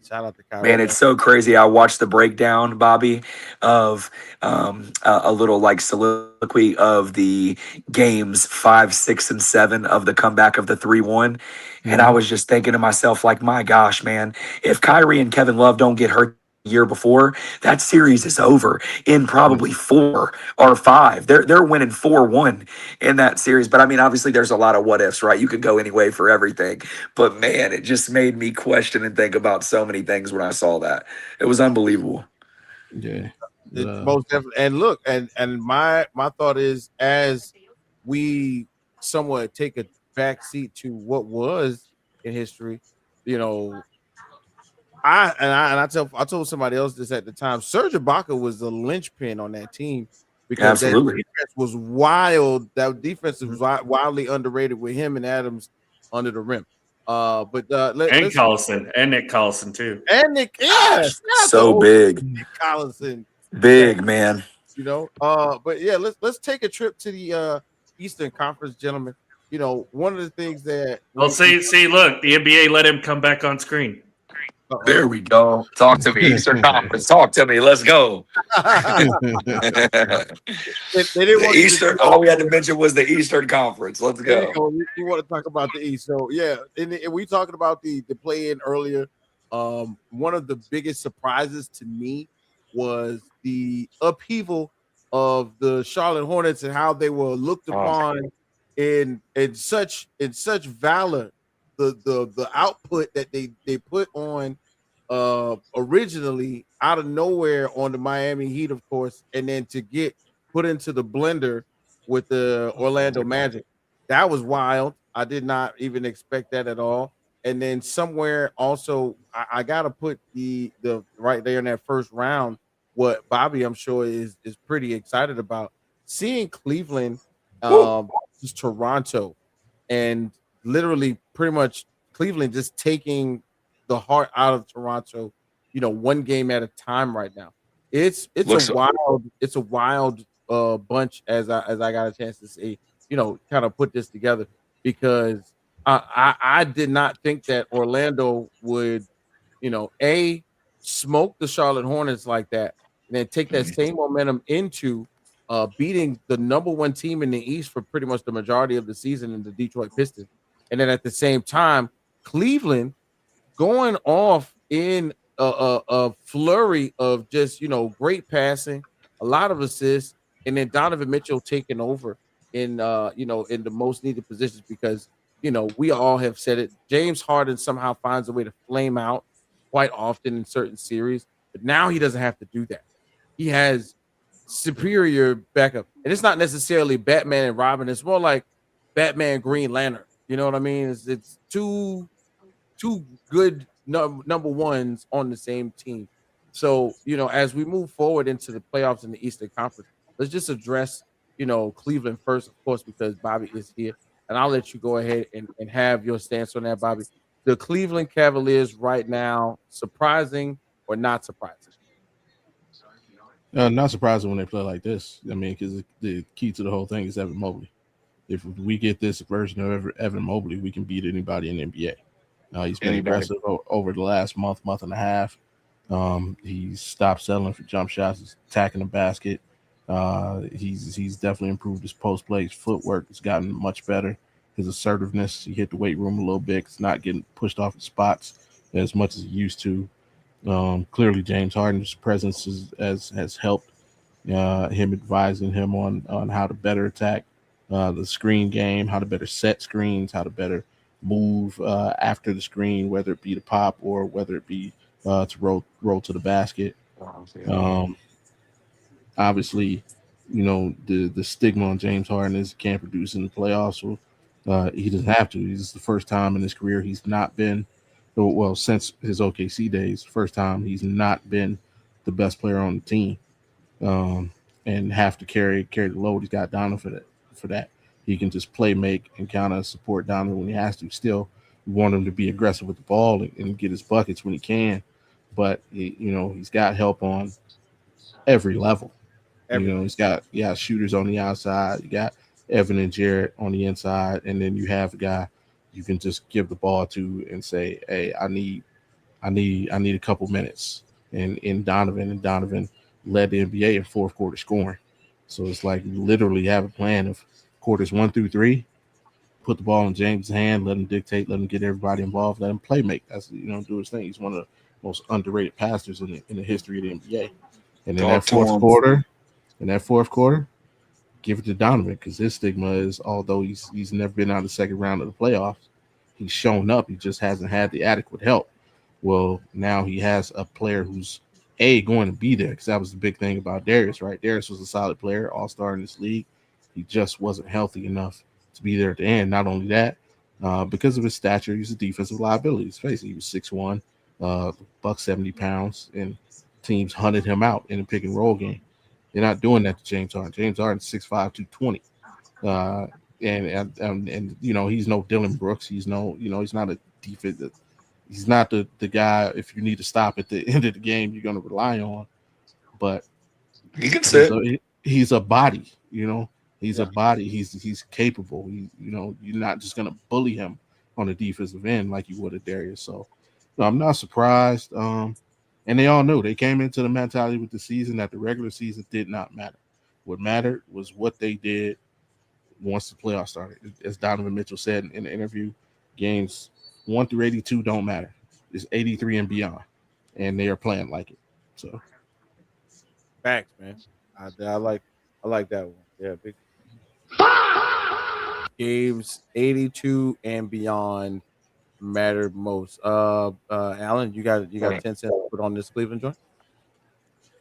Shout out to Kyrie. Man, it's so crazy. I watched the breakdown, Bobby, of a little like soliloquy of the games 5, 6, and 7 of the comeback of the 3-1. And I was just thinking to myself, like, my gosh, man, if Kyrie and Kevin Love don't get hurt year before, that series is over in probably 4 or 5. They're winning 4-1 in that series. But I mean, obviously there's a lot of what ifs, right? You could go any way for everything. But man, it just made me question and think about so many things when I saw that. It was unbelievable. Yeah. Most definitely. And look, and my thought is, as we somewhat take a back seat to what was in history, I told somebody else this at the time. Serge Ibaka was the linchpin on that team because that defense was wild. That defense was wildly underrated with him and Adams under the rim. But Nick Collison too. And Nick, yes, so big. Nick Collison, big man. But yeah, let's take a trip to the Eastern Conference, gentlemen. One of the things that look, the NBA let him come back on screen. There we go. Talk to me, Eastern Conference. Talk to me. Let's go. They didn't want Eastern. All we had to mention was the Eastern Conference. Let's go. You want to talk about the East? So yeah, and we talking about the play-in earlier. One of the biggest surprises to me was the upheaval of the Charlotte Hornets and how they were looked upon in such valor. The output that they put on originally out of nowhere on the Miami Heat, of course, and then to get put into the blender with the Orlando Magic. That was wild. I did not even expect that at all. And then somewhere also, I gotta put the right there in that first round, what Bobby, I'm sure, is pretty excited about. Seeing Cleveland just Toronto, and literally pretty much Cleveland just taking the heart out of Toronto, one game at a time right now. It's a wild bunch as I got a chance to see, kind of put this together, because I did not think that Orlando would, smoke the Charlotte Hornets like that, and then take that same momentum into beating the number 1 team in the East for pretty much the majority of the season in the Detroit Pistons. And then at the same time, Cleveland going off in a flurry of just, great passing, a lot of assists, and then Donovan Mitchell taking over in, in the most needed positions, because, we all have said it. James Harden somehow finds a way to flame out quite often in certain series, but now he doesn't have to do that. He has superior backup, and it's not necessarily Batman and Robin. It's more like Batman, Green Lantern. You know what I mean? It's two good number ones on the same team. So, as we move forward into the playoffs in the Eastern Conference, let's just address, Cleveland first, of course, because Bobby is here. And I'll let you go ahead and have your stance on that, Bobby. The Cleveland Cavaliers right now, surprising or not surprising? Not surprising when they play like this. I mean, because the key to the whole thing is Evan Mobley. If we get this version of Evan Mobley, we can beat anybody in the NBA. He's been aggressive over the last month and a half. He stopped settling for jump shots. He's attacking the basket. He's definitely improved his post play. His footwork has gotten much better. His assertiveness, he hit the weight room a little bit. It's not getting pushed off his spots as much as he used to. Clearly, James Harden's presence has helped him, advising him on how to better attack the screen game, how to better set screens, how to better move after the screen, whether it be to pop or whether it be to roll to the basket. Um, Obviously, the stigma on James Harden is he can't produce in the playoffs. Well, he doesn't have to. This the first time in his career he's not been, well, since his OKC days, first time he's not been the best player on the team, um, and have to carry the load. He's got Donovan for that. He can just play make and kind of support Donovan when he has to. Still, we want him to be aggressive with the ball and get his buckets when he can, but he's got help on every level. He's got shooters on the outside. You got Evan and Jarrett on the inside, and then you have a guy you can just give the ball to and say, "Hey, I need a couple minutes." And in Donovan led the NBA in fourth quarter scoring. So it's like you literally have a plan of quarters 1 through 3. Put the ball in James' hand, let him dictate, let him get everybody involved, let him play make. That's do his thing. He's one of the most underrated passers in the history of the NBA. And in Talk that to fourth him. quarter, give it to Donovan because his stigma is although he's never been out of the second round of the playoffs, he's shown up. He just hasn't had the adequate help. Well, now he has a player who's going to be there because that was the big thing about Darius, right? Darius was a solid player, all-star in this league. He just wasn't healthy enough to be there at the end. Not only that, because of his stature, he's a defensive liability. Let's face it, he was 6'1", buck 70 pounds, and teams hunted him out in a pick and roll game. They're not doing that to James Harden. James Harden's 6'5", 220. And he's no Dylan Brooks. He's not a defense. He's not the guy if you need to stop at the end of the game you're going to rely on. But He can sit. He's a body. He's a body. He's capable. You're not just going to bully him on the defensive end like you would at Darius. So I'm not surprised. And they all knew they came into the mentality with the season that the regular season did not matter. What mattered was what they did once the playoffs started. As Donovan Mitchell said in the interview, games 1 through 82 don't matter. It's 83 and beyond, and they are playing like it. So, facts, man. I like that one. Yeah, big games 82 and beyond matter most. Alan, you got 10 cents to put on this Cleveland joint?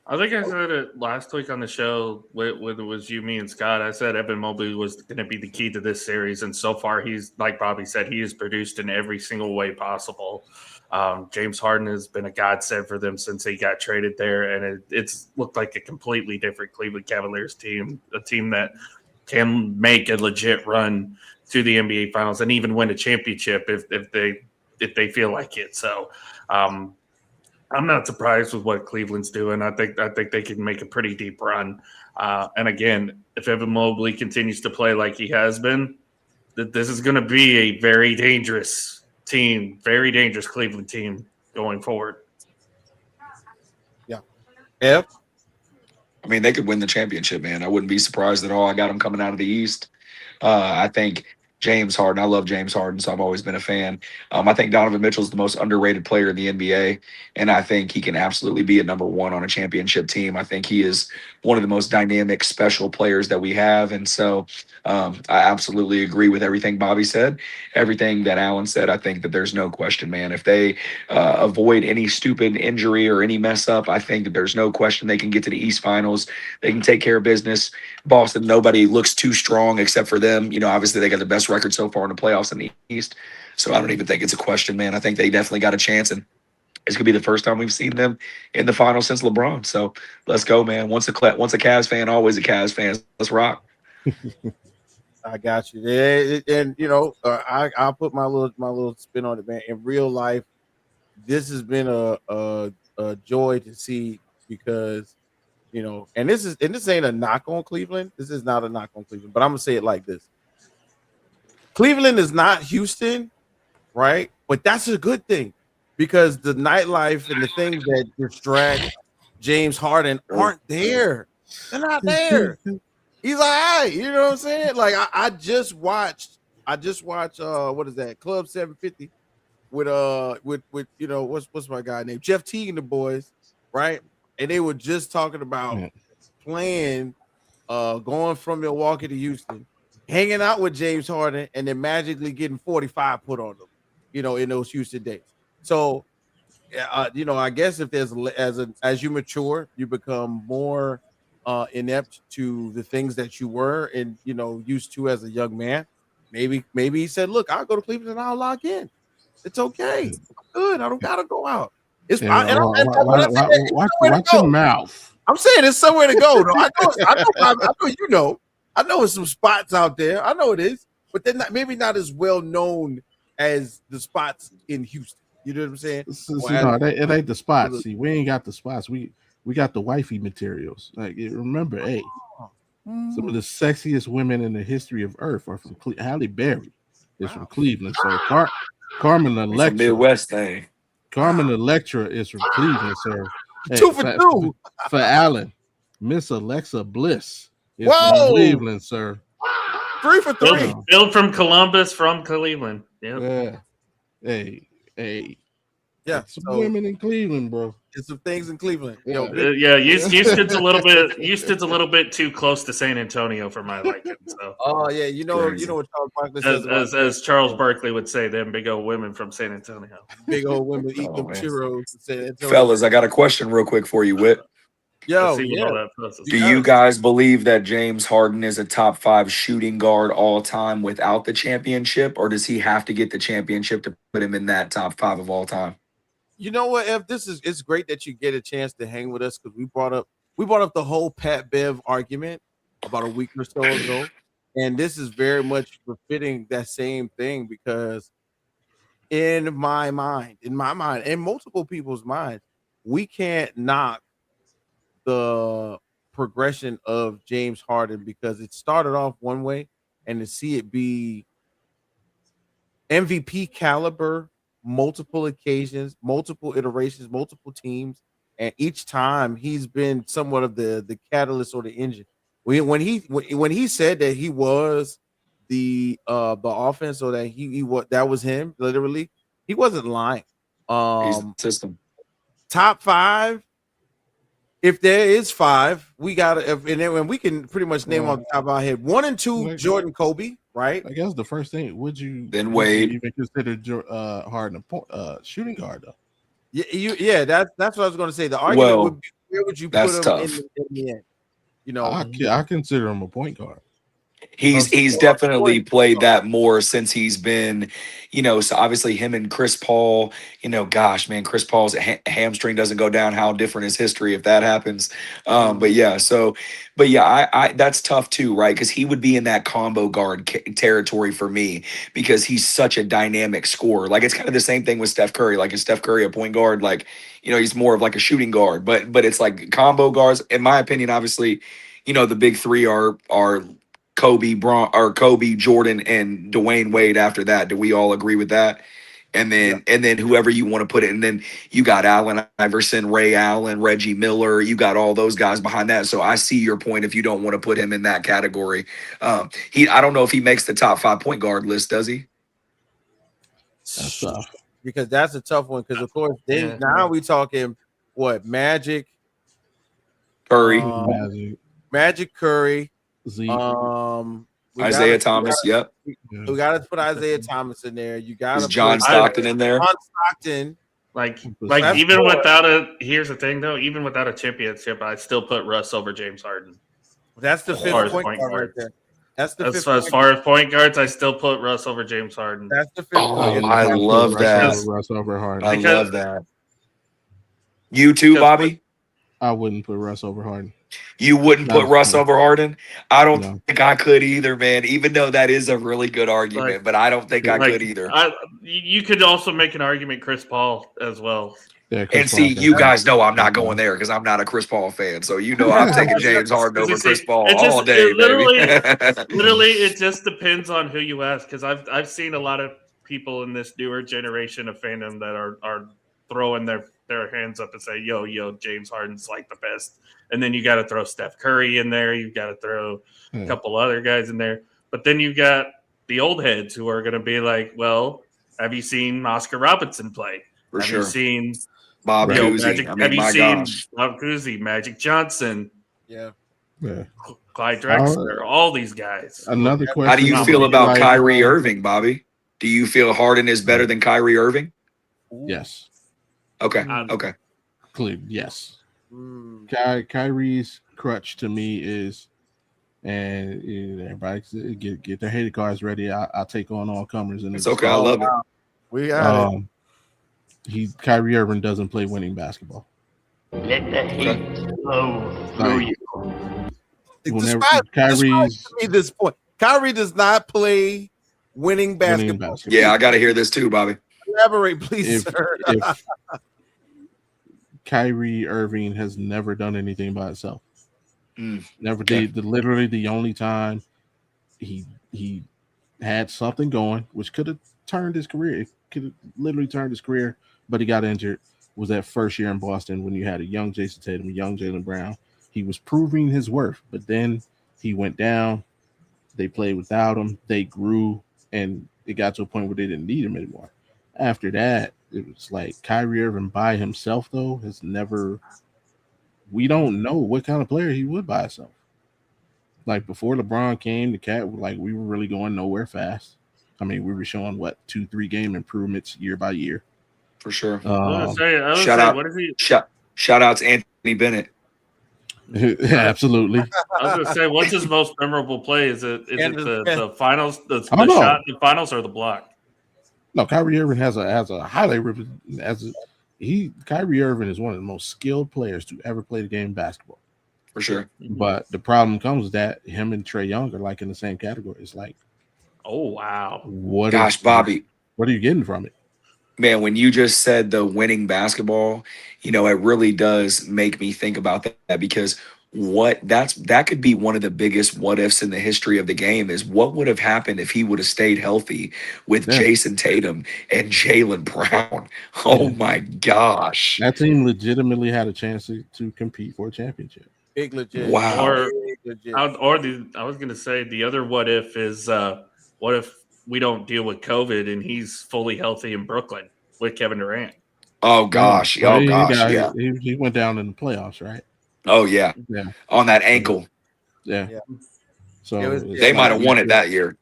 I think I said it last week on the show with it was you, me, and Scott. I said Evan Mobley was going to be the key to this series, and so far he's, like Bobby said, he has produced in every single way possible. James Harden has been a godsend for them since he got traded there, and it's looked like a completely different Cleveland Cavaliers team, a team that can make a legit run to the NBA Finals and even win a championship if they feel like it. So. I'm not surprised with what Cleveland's doing. I think they can make a pretty deep run. And again, if Evan Mobley continues to play like he has been, this is going to be a very dangerous team, very dangerous Cleveland team going forward. Yeah. F? I mean, they could win the championship, man. I wouldn't be surprised at all. I got them coming out of the East. I think James Harden. I love James Harden, so I've always been a fan. I think Donovan Mitchell's the most underrated player in the NBA, and I think he can absolutely be a number one on a championship team. I think he is one of the most dynamic, special players that we have, and so I absolutely agree with everything Bobby said, everything that Alan said. I think that there's no question, man. If they avoid any stupid injury or any mess up, I think that there's no question they can get to the East Finals. They can take care of business. Boston, nobody looks too strong except for them. Obviously they got the best record so far in the playoffs in the East. So I don't even think it's a question, man. I think they definitely got a chance, and it's gonna be the first time we've seen them in the final since LeBron. So let's go, man. Once a Cavs fan, always a Cavs fan. Let's rock. I got you. And I'll put my little spin on it, man. In real life, this has been a joy to see because and this ain't a knock on Cleveland. This is not a knock on Cleveland, but I'm gonna say it like this. Cleveland is not Houston, right? But that's a good thing because the nightlife and the things that distract James Harden aren't there. They're not there. He's like, all right, you know what I'm saying? Like I just watched what is that? Club 750 with you know what's my guy named Jeff Teague and the boys, right? And they were just talking about playing going from Milwaukee to Houston, hanging out with James Harden, and then magically getting 45 put on them, you know, in those Houston days. So you know, I guess if there's as you mature, you become more inept to the things that you were and you know used to as a young man. Maybe he said, "Look, I'll go to Cleveland and I'll log in. It's okay. I'm good. I don't gotta go out. It's Yeah, and when I say that, it's somewhere to watch your go. mouth. I'm saying it's somewhere to go. Though. I know you know. I know it's some spots out there. I know it is, but they're not maybe not as well known as the spots in Houston. You know what I'm saying? No, it ain't the spots. See, we ain't got the spots. We got the wifey materials. Like remember, hey, some of the sexiest women in the history of Earth are from Halle Berry is from Cleveland. So Carmen Electra, Midwest thing. Carmen Electra is from Cleveland, sir. Hey, 2 for 2 for Allen. Miss Alexa Bliss is from Cleveland, sir. 3 for 3. Built from Columbus, from Cleveland. Yep. Yeah. Hey. Yeah. Some women in Cleveland, bro. There's some things in Cleveland. Houston's a little bit too close to San Antonio for my liking. So. Oh yeah, you know what Charles Barkley says as Charles Barkley would say, them big old women from San Antonio. Big old women eat them churros in San Antonio. Fellas, I got a question real quick for you, Whit. Yo, do you guys believe that James Harden is a top 5 shooting guard all time without the championship, or does he have to get the championship to put him in that top 5 of all time? You know what, F? It's great that you get a chance to hang with us because we brought up the whole Pat Bev argument about a week or so ago, and this is very much befitting that same thing because in my mind, and multiple people's minds, we can't knock the progression of James Harden because it started off one way and to see it be MVP caliber, multiple occasions, multiple iterations, multiple teams, and each time he's been somewhat of the catalyst or the engine. When he said that he was the offense or that he that was him literally, he wasn't lying. He's the system. Top 5. If there is 5, we got to, and we can pretty much name off the top of our head. 1 and 2, Jordan, Kobe, right? I guess the first thing, would you Wade even consider Harden a shooting guard though? Yeah, that's what I was going to say. The argument would be, where would you put him in the end? You know, I consider him a point guard. He's definitely played that more since he's been, so obviously him and Chris Paul, gosh, man, Chris Paul's hamstring doesn't go down. How different is history if that happens? But yeah, I that's tough too, right? Because he would be in that combo guard territory for me because he's such a dynamic scorer. Like it's kind of the same thing with Steph Curry. Like is Steph Curry a point guard? Like, he's more of like a shooting guard, but it's like combo guards, in my opinion, obviously, the big 3 are Kobe, Jordan, and Dwayne Wade after that. Do we all agree with that? And then whoever you want to put it, and then you got Allen Iverson, Ray Allen, Reggie Miller. You got all those guys behind that. So I see your point if you don't want to put him in that category. I don't know if he makes the top 5 point guard list, does he? That's tough. Because that's a tough one. Because of course, now we talking what Magic, Curry, Magic Curry. Isaiah Thomas. Yep. We got to put Isaiah Thomas in there. You got to put John Stockton in there. John Stockton. Like even without here's the thing though, even without a championship, I'd still put Russ over James Harden. That's the 5th point guard right there. That's the 5th. As far as point guards, I still put Russ over James Harden. That's the 5th. I love that. Russ over Harden. I love that. You too, Bobby? I wouldn't put Russ over Harden. You wouldn't put Russ over Harden? I don't think I could either, man, even though that is a really good argument, but I don't think I could either. You could also make an argument Chris Paul as well. Yeah, and see, you guys know I'm not going there because I'm not a Chris Paul fan. So I'm taking James Harden over Chris Paul all day, literally, it just depends on who you ask because I've seen a lot of people in this newer generation of fandom that are throwing their hands up and say, yo, James Harden's like the best. And then you got to throw Steph Curry in there. You got to throw a couple other guys in there. But then you got the old heads who are going to be like, well, have you seen Oscar Robinson play? For have sure. you seen Bob Cousy? Magic? I mean, have you my seen gosh. Bob Cousy, Magic Johnson, Yeah. Clyde Drexler, all these guys? Another question. How do you feel about like, Kyrie Irving, Bobby? Do you feel Harden is better than Kyrie Irving? Yes. Okay. Okay. Clearly, yes. Mm. Kyrie's crutch to me is, and everybody get their hater cards ready. I'll take on all comers. And it's okay. I love it. We got it. Kyrie Irving doesn't play winning basketball. Let the heat flow through you. Kyrie's to me this point. Kyrie does not play winning basketball. Yeah, I got to hear this too, Bobby. Elaborate, please, sir. If Kyrie Irving has never done anything by himself. Never did. Literally the only time he had something going, which could have turned his career. It could have literally turned his career, but he got injured. Was that first year in Boston when you had a young Jason Tatum, a young Jaylen Brown. He was proving his worth, but then he went down. They played without him. They grew, and it got to a point where they didn't need him anymore. After that, it was like Kyrie Irving by himself, though, has never – we don't know what kind of player he would by himself. Like, before LeBron came, the cat, like, we were really going nowhere fast. I mean, we were showing, 2-3 game improvements year by year. For sure. Shout out to Anthony Bennett. Absolutely. I was going to say, what's his most memorable play? Is it the finals, the shot in the finals, or the block? No, Kyrie Irving has a highly Kyrie Irving is one of the most skilled players to ever play the game of basketball. For sure. But the problem comes that him and Trae Young are like in the same category. It's like, oh wow, Bobby, what are you getting from it? Man, when you just said the winning basketball, it really does make me think about that because that could be one of the biggest what ifs in the history of the game is what would have happened if he would have stayed healthy with Jason Tatum and Jaylen Brown. Oh my gosh. That team legitimately had a chance to compete for a championship. Big legit. Wow. I was going to say the other what if is what if we don't deal with COVID and he's fully healthy in Brooklyn with Kevin Durant? Oh gosh. He went down in the playoffs, right? Oh yeah. On that ankle. Yeah. So they might have won it that year.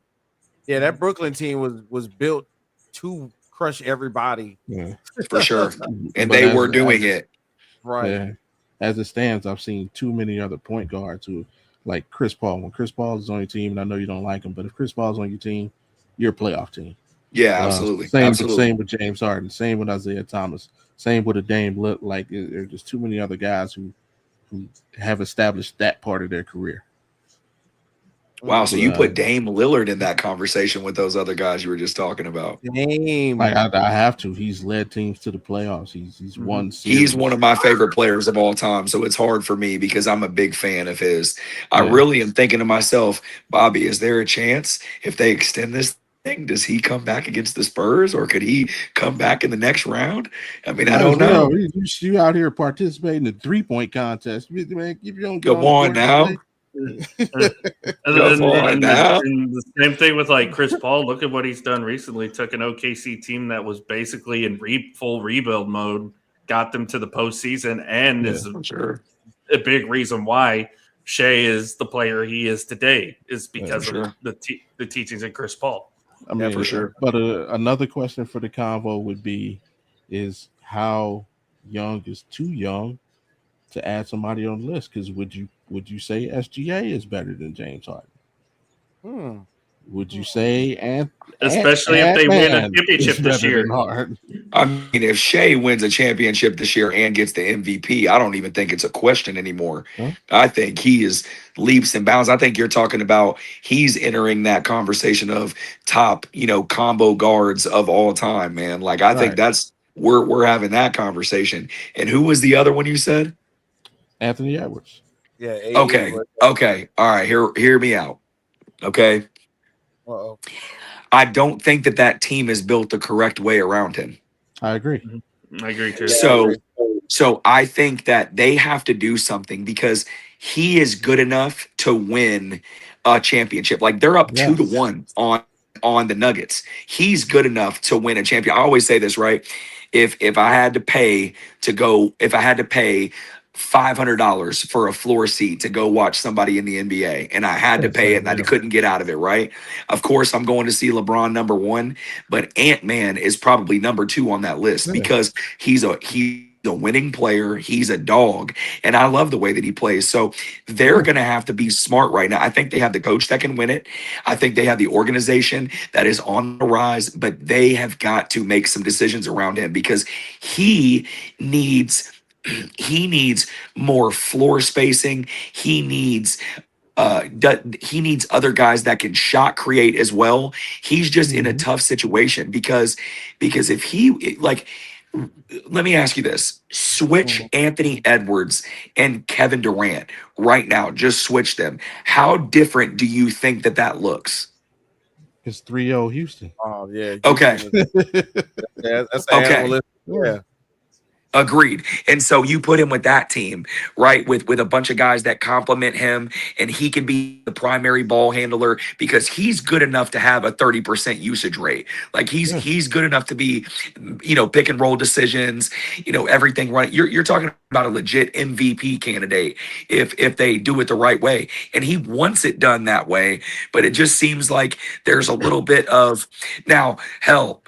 Yeah, that Brooklyn team was built to crush everybody. Yeah. For sure. And they were doing it. Right. Yeah. As it stands, I've seen too many other point guards who, like Chris Paul. When Chris Paul is on your team, and I know you don't like him, but if Chris Paul is on your team, you're a playoff team. Yeah, absolutely. Same with James Harden. Same with Isaiah Thomas. Same with a Dame. Like there's just too many other guys who have established that part of their career. Wow, so you put Dame Lillard in that conversation with those other guys you were just talking about. Dame. Like I have to. He's led teams to the playoffs. He's won series. He's one of my favorite players of all time, so it's hard for me because I'm a big fan of his. I really am thinking to myself, Bobby, is there a chance if they extend this thing, does he come back against the Spurs or could he come back in the next round? I mean, I don't know. You out here participating in the 3-point contest. Man, if you don't go on now. And the same thing with like Chris Paul. Look at what he's done recently. Took an OKC team that was basically in full rebuild mode, got them to the postseason, and is a big reason why Shea is the player he is today is because of the teachings of Chris Paul. I mean, for sure. But another question for the convo would be, is how young is too young to add somebody on the list? Because would you say SGA is better than James Harden? Would you say especially if they win a championship this year? I mean, if Shea wins a championship this year and gets the MVP, I don't even think it's a question anymore. I think he is leaps and bounds. I think you're talking about he's entering that conversation of top, combo guards of all time, man. Like I think that's we're having that conversation. And who was the other one you said? Anthony Edwards. Yeah. Okay. All right. Hear me out. Okay. Uh-oh. I don't think that team is built the correct way around him. I agree. I agree too. So I think that they have to do something because he is good enough to win a championship. Like they're up Yes. 2-1 on the Nuggets. He's good enough to win a champion. I always say this, right? If I had to pay if I had to pay $500 for a floor seat to go watch somebody in the NBA, and I had to pay it, and I couldn't get out of it, right? Of course, I'm going to see LeBron number one, but Ant-Man is probably number two on that list because he's a winning player. He's a dog. And I love the way that he plays. So they're going to have to be smart right now. I think they have the coach that can win it. I think they have the organization that is on the rise, but they have got to make some decisions around him because he needs he needs more floor spacing. He needs other guys that can shot create as well. He's just in a tough situation because if he like, let me ask you this: switch Anthony Edwards and Kevin Durant right now. Just switch them. How different do you think that looks? It's 3-0 Houston. Oh yeah. Okay. That's Okay. Yeah. Agreed. And so you put him with that team, right? With a bunch of guys that complement him, and he can be the primary ball handler because he's good enough to have a 30% usage rate. Like he's good enough to be, pick and roll decisions, everything right. You're talking about a legit MVP candidate if they do it the right way. And he wants it done that way, but it just seems like there's a little bit of now, hell,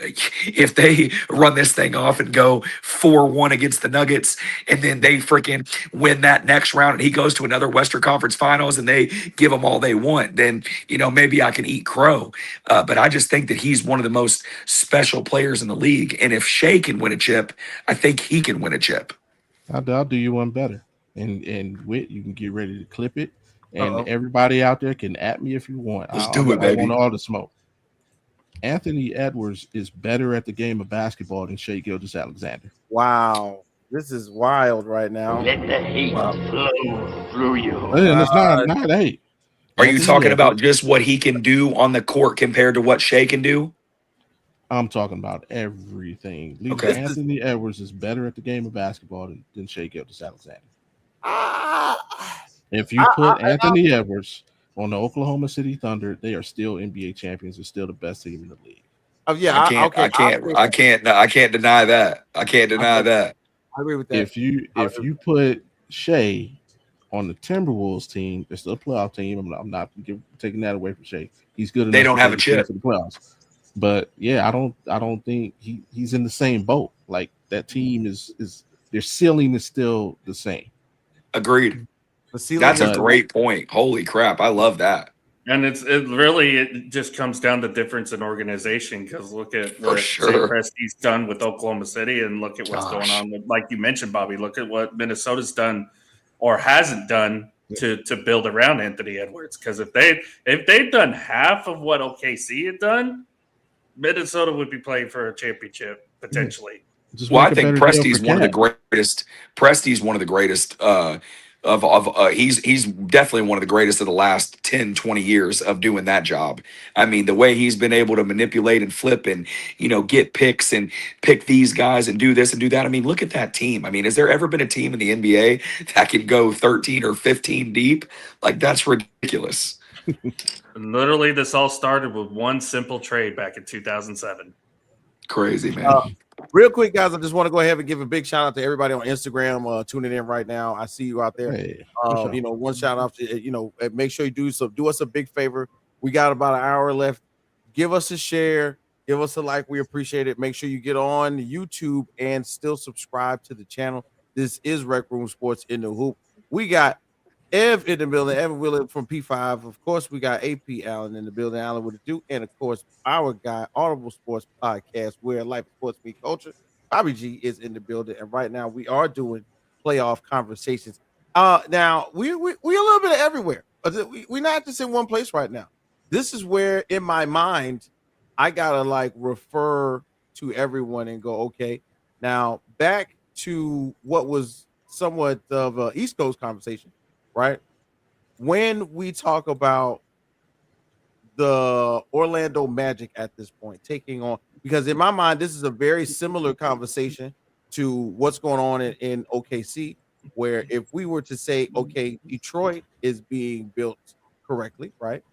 if they run this thing off and go 4-1 against the Nuggets, and then they freaking win that next round, and he goes to another Western Conference Finals, and they give him all they want, then maybe I can eat crow. But I just think that he's one of the most special players in the league, and if Shea can win a chip, I think he can win a chip. I'll do you one better, and Whit, you can get ready to clip it, and everybody out there can at me if you want. Let's do it, baby. I want all the smoke. Anthony Edwards is better at the game of basketball than Shea Gilgeous-Alexander. Wow. This is wild right now. Let the hate flow through you. And it's not hate. Are you talking about just what he can do on the court compared to what Shea can do? I'm talking about everything. Okay. Anthony Edwards is better at the game of basketball than Shea Gilgeous-Alexander. If you put Anthony Edwards on the Oklahoma City Thunder, they are still NBA champions. They're still the best team in the league. I can't deny that. I can't deny that. I agree with that. If you put Shea on the Timberwolves team, it's still a playoff team. I'm not taking that away from Shea. He's good enough. They don't have a chip for the playoffs. But yeah, I don't think he's in the same boat. Like that team is their ceiling is still the same. Agreed. That's a great point. Holy crap, I love that. And it just comes down to difference in organization because look at what Sam Presti's done with Oklahoma City and look at what's going on with, like you mentioned, Bobby, look at what Minnesota's done or hasn't done to build around Anthony Edwards. Because if they'd done half of what OKC had done, Minnesota would be playing for a championship potentially. Well, I think Presti's one of the greatest. Presti's one of the greatest he's definitely one of the greatest of the last 10, 20 years of doing that job. I mean, the way he's been able to manipulate and flip and, get picks and pick these guys and do this and do that. I mean, look at that team. I mean, has there ever been a team in the NBA that can go 13 or 15 deep? Like, that's ridiculous. Literally, this all started with one simple trade back in 2007. Crazy, man. Real quick, guys, I just want to go ahead and give a big shout out to everybody on Instagram tuning in right now. I see you out there. Hey, one shout out to make sure you do us a big favor. We got about an hour left. Give us a share, give us a like. We appreciate it. Make sure you get on YouTube and still subscribe to the channel. This is Rec Room Sports in the Hoop. We got Ev in the building, Evan Wheeler from P5. Of course, we got AP Allen in the building, Allen with a do, and of course, our guy, Audible Sports Podcast, where life sports meet culture. Bobby G is in the building, and right now we are doing playoff conversations. Now we a little bit everywhere. We're not just in one place right now. This is where, in my mind, I gotta refer to everyone and go, okay. Now back to what was somewhat of an East Coast conversation. Right? When we talk about the Orlando Magic at this point taking on, because in my mind, this is a very similar conversation to what's going on in OKC, where if we were to say, okay, Detroit is being built correctly, right?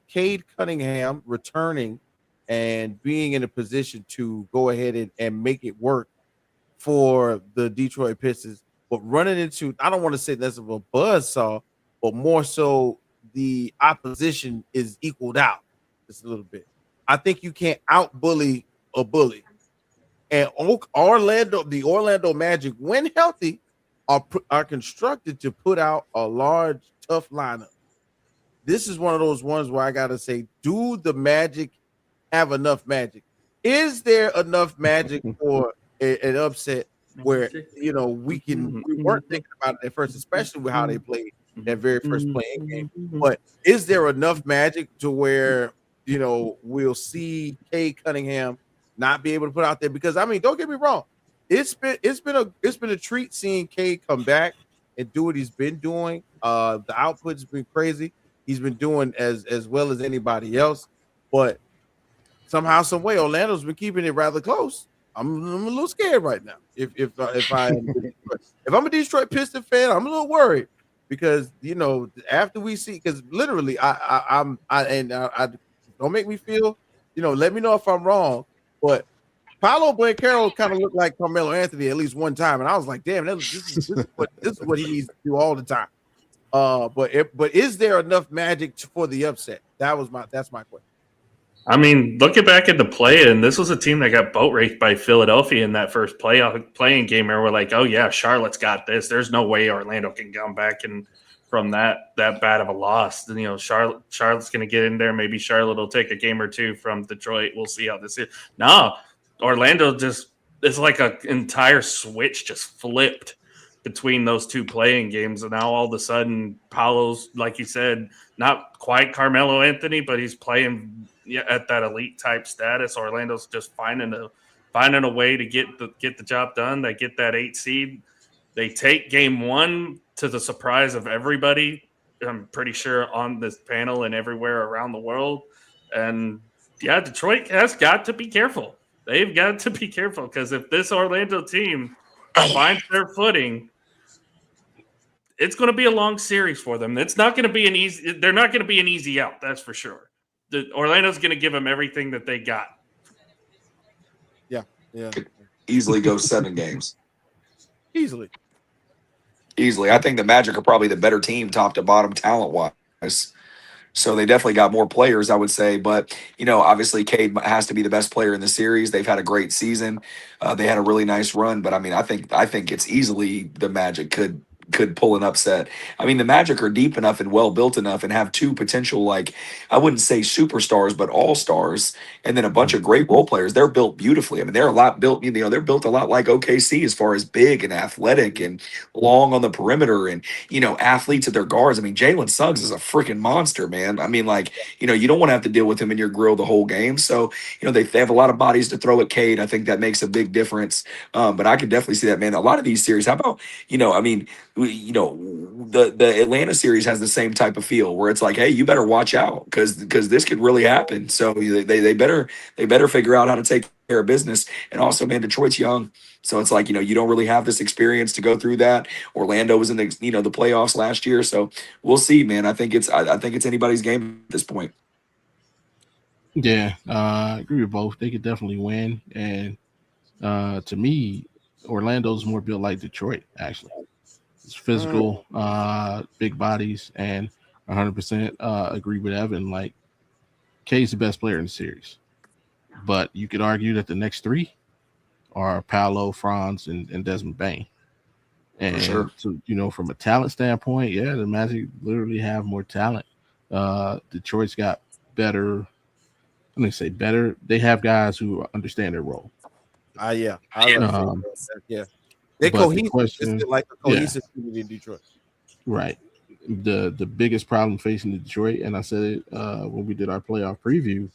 Cade Cunningham returning and being in a position to go ahead and make it work for the Detroit Pistons, but running into, I don't want to say less of a buzzsaw, but more so the opposition is equaled out just a little bit. I think you can't out bully a bully. And the Orlando Magic, when healthy, are constructed to put out a large, tough lineup. This is one of those ones where I gotta say, do the Magic have enough magic? Is there enough magic for an upset where we weren't thinking about it at first, especially with how they played that very first playing game. But is there enough magic to where we'll see Cade Cunningham not be able to put out there? Because I mean, don't get me wrong, it's been a treat seeing Cade come back and do what he's been doing. The output's been crazy. He's been doing as well as anybody else, but somehow, some way, Orlando's been keeping it rather close. I'm a little scared right now. If I'm a Detroit Piston fan, I'm a little worried because after we see, because literally I don't make me feel, let me know if I'm wrong, but Paolo Banchero kind of looked like Carmelo Anthony at least one time, and I was like, damn, this is what he needs to do all the time. But is there enough magic for the upset? That's my question. I mean, looking back at the play-in, this was a team that got boat raced by Philadelphia in that first playing game, and we're like, oh yeah, Charlotte's got this. There's no way Orlando can come back and from that bad of a loss. Charlotte's going to get in there. Maybe Charlotte will take a game or two from Detroit. We'll see how this is. No, Orlando it's like an entire switch just flipped between those two playing games, and now all of a sudden, Paolo's, like you said, not quite Carmelo Anthony, but he's playing at that elite type status. Orlando's just finding a way to get the job done. They get that 8 seed. They take game 1 to the surprise of everybody, I'm pretty sure, on this panel and everywhere around the world. And yeah, Detroit has got to be careful. They've got to be careful because if this Orlando team finds their footing, it's going to be a long series for them. It's not going to be they're not going to be an easy out. That's for sure. Orlando's going to give them everything that they got. Yeah. Could easily go 7 games. Easily. I think the Magic are probably the better team, top to bottom, talent wise. So they definitely got more players, I would say. But, obviously Cade has to be the best player in the series. They've had a great season. They had a really nice run. But, I mean, I think it's easily the Magic could pull an upset. I mean, the Magic are deep enough and well built enough and have 2 potential, like, I wouldn't say superstars, but all-stars, and then a bunch of great role players. They're built beautifully. I mean, they're a lot built, they're built a lot like OKC as far as big and athletic and long on the perimeter and, athletes at their guards. I mean, Jalen Suggs is a freaking monster, man. I mean, like, you don't want to have to deal with him in your grill the whole game. So, they have a lot of bodies to throw at Cade. I think that makes a big difference. But I could definitely see that, man. A lot of these series, how about, the Atlanta series has the same type of feel where it's like, hey, you better watch out because this could really happen. So they better figure out how to take care of business. And also, man, Detroit's young, so it's like you don't really have this experience to go through that. Orlando was in the the playoffs last year, so we'll see, man. I think it's anybody's game at this point. Yeah, I agree with both. They could definitely win, and to me, Orlando's more built like Detroit, actually. It's physical, big bodies, and 100% agree with Evan. Like, K's the best player in the series, but you could argue that the next 3 are Paolo, Franz, and Desmond Bain. And For sure. So, from a talent standpoint, yeah, the Magic literally have more talent. Detroit's got better. Let me say better. They have guys who understand their role. Yeah. They're cohesive. It's like a cohesive team in Detroit. Right. The biggest problem facing Detroit, and I said it when we did our playoff preview,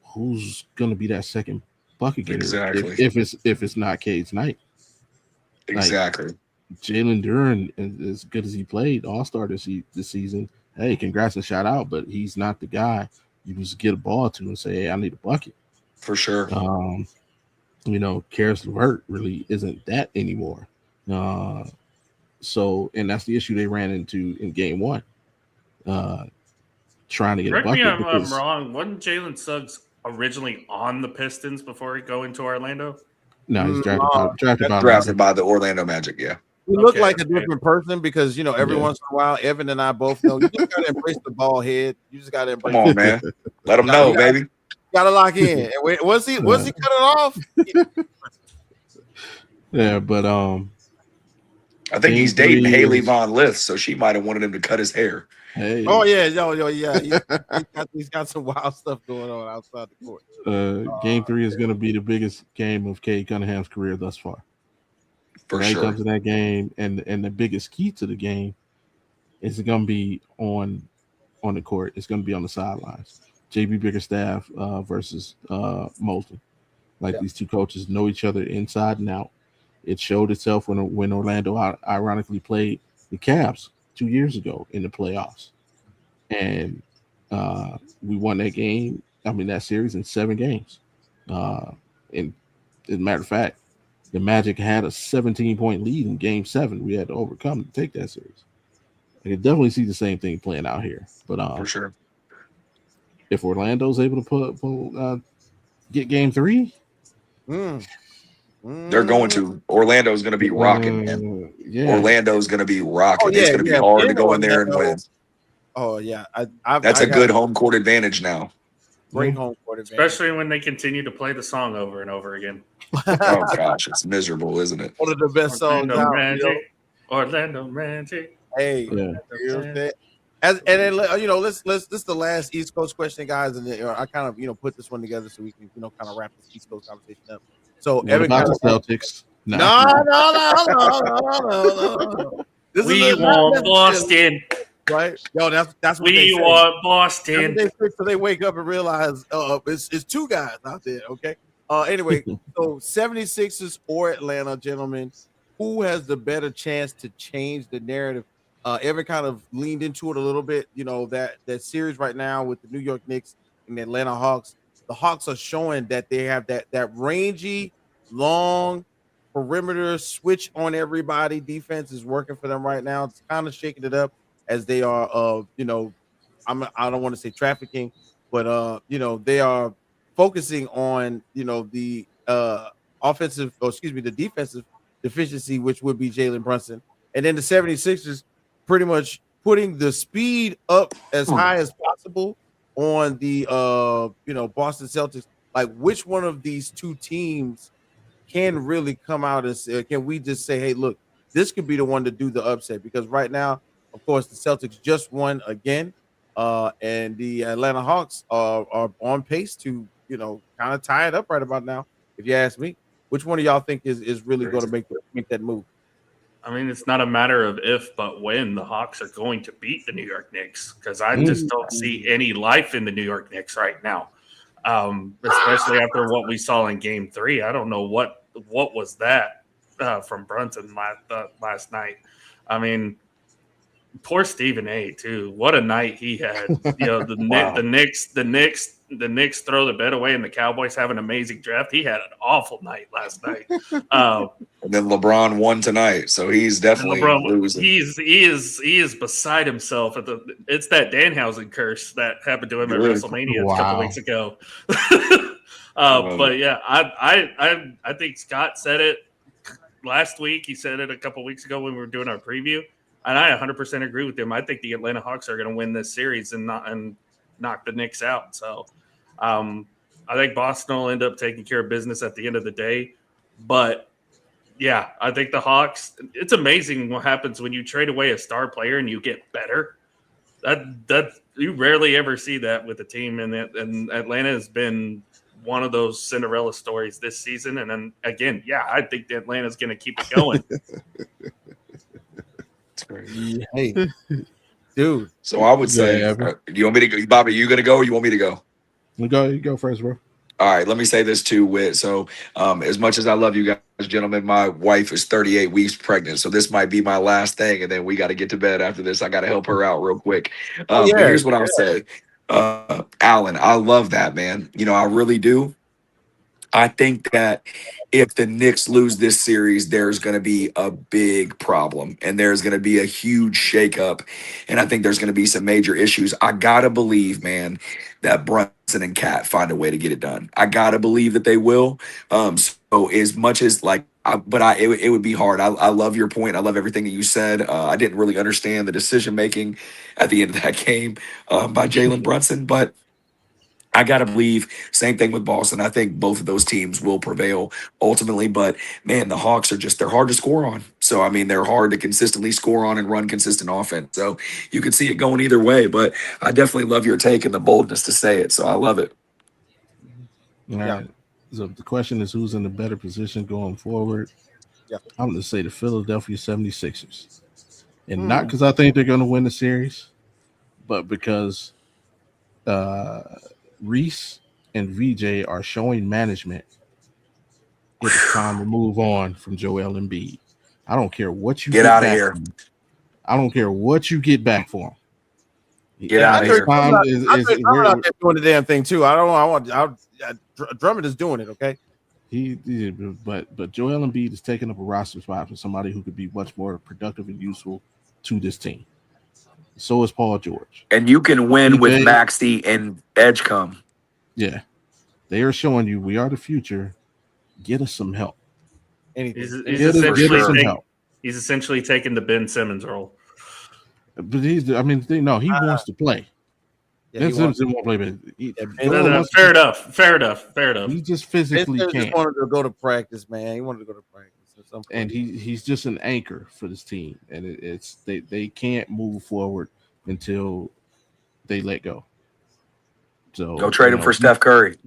who's going to be that second bucket getter if it's not Cade's night? Exactly. Like, Jalen Duren, as good as he played All-Star this season, hey, congrats and shout out, but he's not the guy you just get a ball to and say, hey, I need a bucket. For sure. Karis LeVert really isn't that anymore. So, and that's the issue they ran into in game one, trying to get a Correct me bucket if I'm because wrong. Wasn't Jalen Suggs originally on the Pistons before he go into Orlando? no, he's Mm, drafted by the Drafted Magic. by the Orlando Magic. Yeah, he looked like a Okay. different person because every Yeah. once in a while, Evan and I both know you just gotta embrace the ball head. You just gotta come embrace on, it. man. Let them You gotta, know, you gotta, baby. you gotta lock in. And once he cut it off, Yeah, but I think game he's dating three Haley is Von Lith, so she might have wanted him to cut his hair. hey, oh yeah, yeah. He's got some wild stuff going on outside the court. game three is going to be the biggest game of Cade Cunningham's career thus far. For Now he sure. comes to that game, and the biggest key to the game is going to be on the court. It's going to be on the sidelines. JB Bickerstaff versus Mosley. Like these two coaches know each other inside and out. It showed itself when Orlando ironically played the Cavs 2 years ago in the playoffs, and we won that game. I mean that series in 7 games. And as a matter of fact, the Magic had a 17-point lead in Game 7. We had to overcome to take that series. I can definitely see the same thing playing out here. But For sure. if Orlando's able to get Game 3, They're going to. Orlando's going to be rocking, man. yeah. Orlando's going to be rocking. Oh, yeah, It's going to be yeah. hard to Being go in there and Orlando- win. Oh yeah, That's a good home court advantage now. great home court advantage. Especially when they continue to play the song over and over again. Oh gosh, it's miserable, isn't it? One of the best songs Orlando out. Magic. Orlando Magic. Hey, Yeah. you know what I'm saying? As and then let's this is the last East Coast question, guys, and then, I kind of put this one together so we can kind of wrap this East Coast conversation up. So What Evan, about the Celtics? no. This We is want Boston. right? Yo, that's what they We say. want That's Boston. what they say, so they wake up and realize it's 2 guys out there. Okay. Anyway, so 76ers or Atlanta, gentlemen, who has the better chance to change the narrative? Evan kind of leaned into it a little bit. That series right now with the New York Knicks and the Atlanta Hawks. The Hawks are showing that they have that rangy, long perimeter switch on everybody. Defense is working for them right now. It's kind of shaking it up as they are. I don't want to say trafficking, but they are focusing on the offensive, or excuse me, the defensive deficiency, which would be Jalen Brunson, and then the 76ers pretty much putting the speed up as high as possible on the Boston Celtics. Like, which one of these two teams can really come out and say, can we just say, hey, look, this could be the one to do the upset? Because right now, of course, the Celtics just won again, and the Atlanta Hawks are on pace to kind of tie it up right about now. If you ask me, which one of y'all think is really going to make that move? I mean, it's not a matter of if, but when the Hawks are going to beat the New York Knicks, because I just don't see any life in the New York Knicks right now, especially after what we saw in Game 3. I don't know what was that from Brunson last night. I mean, poor Stephen A. too. What a night he had. The Knicks throw the bet away, and the Cowboys have an amazing draft. He had an awful night last night. And then LeBron won tonight, so he's definitely losing. He is beside himself. It's that Danhausen curse that happened to him at WrestleMania a couple weeks ago. But yeah, I think Scott said it last week. He said it a couple weeks ago when we were doing our preview, and I 100% agree with him. I think the Atlanta Hawks are going to win this series and knock the Knicks out. So I think Boston will end up taking care of business at the end of the day. But yeah, I think the Hawks, it's amazing what happens when you trade away a star player and you get better. That you rarely ever see that with a team, and Atlanta has been one of those Cinderella stories this season. And then again, yeah, I think that Atlanta's going to keep it going. That's great. Hey, dude. So I would say, you want me to go, Bobby? You gonna go, or you want me to go? You go first, bro. All right, let me say this too, Whit. So, as much as I love you guys, gentlemen, my wife is 38 weeks pregnant, so this might be my last thing, and then we got to get to bed after this. I got to help her out real quick. But here's what I'll say, Alan. I love that, man. I really do. I think that if the Knicks lose this series, there's going to be a big problem and there's going to be a huge shakeup. And I think there's going to be some major issues. I got to believe, man, that Brunson and Cat find a way to get it done. I got to believe that they will. So as much as like, it would be hard. I love your point. I love everything that you said. I didn't really understand the decision making at the end of that game by Jalen Brunson, but I got to believe same thing with Boston. I think both of those teams will prevail ultimately, but man, the Hawks are they're hard to score on. So, I mean, they're hard to consistently score on and run consistent offense. So you could see it going either way, but I definitely love your take and the boldness to say it. So I love it. All right. So the question is, who's in a better position going forward? Yeah. I'm going to say the Philadelphia 76ers. And not because I think they're going to win the series, but because Reese and VJ are showing management it's time to move on from Joel Embiid. I don't care what you get out of back here. from. I don't care what you get back for him. Get out of here. Drummond out there doing the damn thing too. I don't know. Drummond is doing it. Okay. But Joel Embiid is taking up a roster spot for somebody who could be much more productive and useful to this team. So is Paul George. And you can win with Maxey and Edgecombe. Yeah. They are showing you we are the future. Get us some help. He's essentially taking the Ben Simmons role. But he wants to play. Ben Simmons didn't want to play, but fair enough. He just physically can't. Just wanted to go to practice, man. He wanted to go to practice. And he's just an anchor for this team, and they can't move forward until they let go. So go trade him for Steph Curry.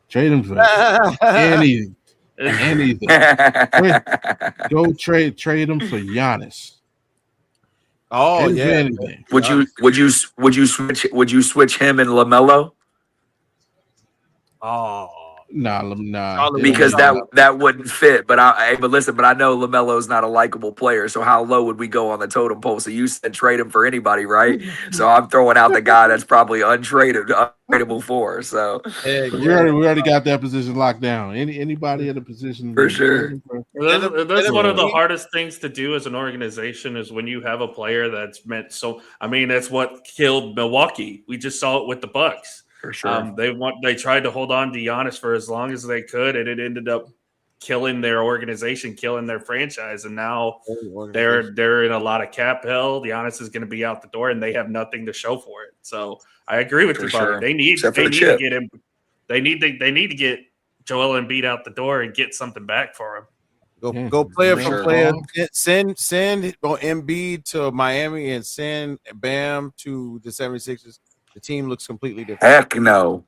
Trade him for anything. Go trade him for Giannis. Oh yeah. Anything. Would you switch him and LaMelo? Oh. Nah. Because that wouldn't fit. But I know LaMelo's not a likable player. So how low would we go on the totem pole? So you said trade him for anybody, right? So I'm throwing out the guy that's probably untradeable for. So we already got that position locked down. Anybody in a position for sure. That's one of the hardest things to do as an organization is when you have a player that's meant so. I mean, that's what killed Milwaukee. We just saw it with the Bucks. For sure. They tried to hold on to Giannis for as long as they could, and it ended up killing their organization, killing their franchise. And now they're in a lot of cap hell. Giannis is going to be out the door, and they have nothing to show for it. So I agree with you, Bobby. They need to get him. They need to get Joel Embiid out the door and get something back for him. Go player for player. Send Embiid to Miami and send Bam to the 76ers. The team looks completely different. Heck no.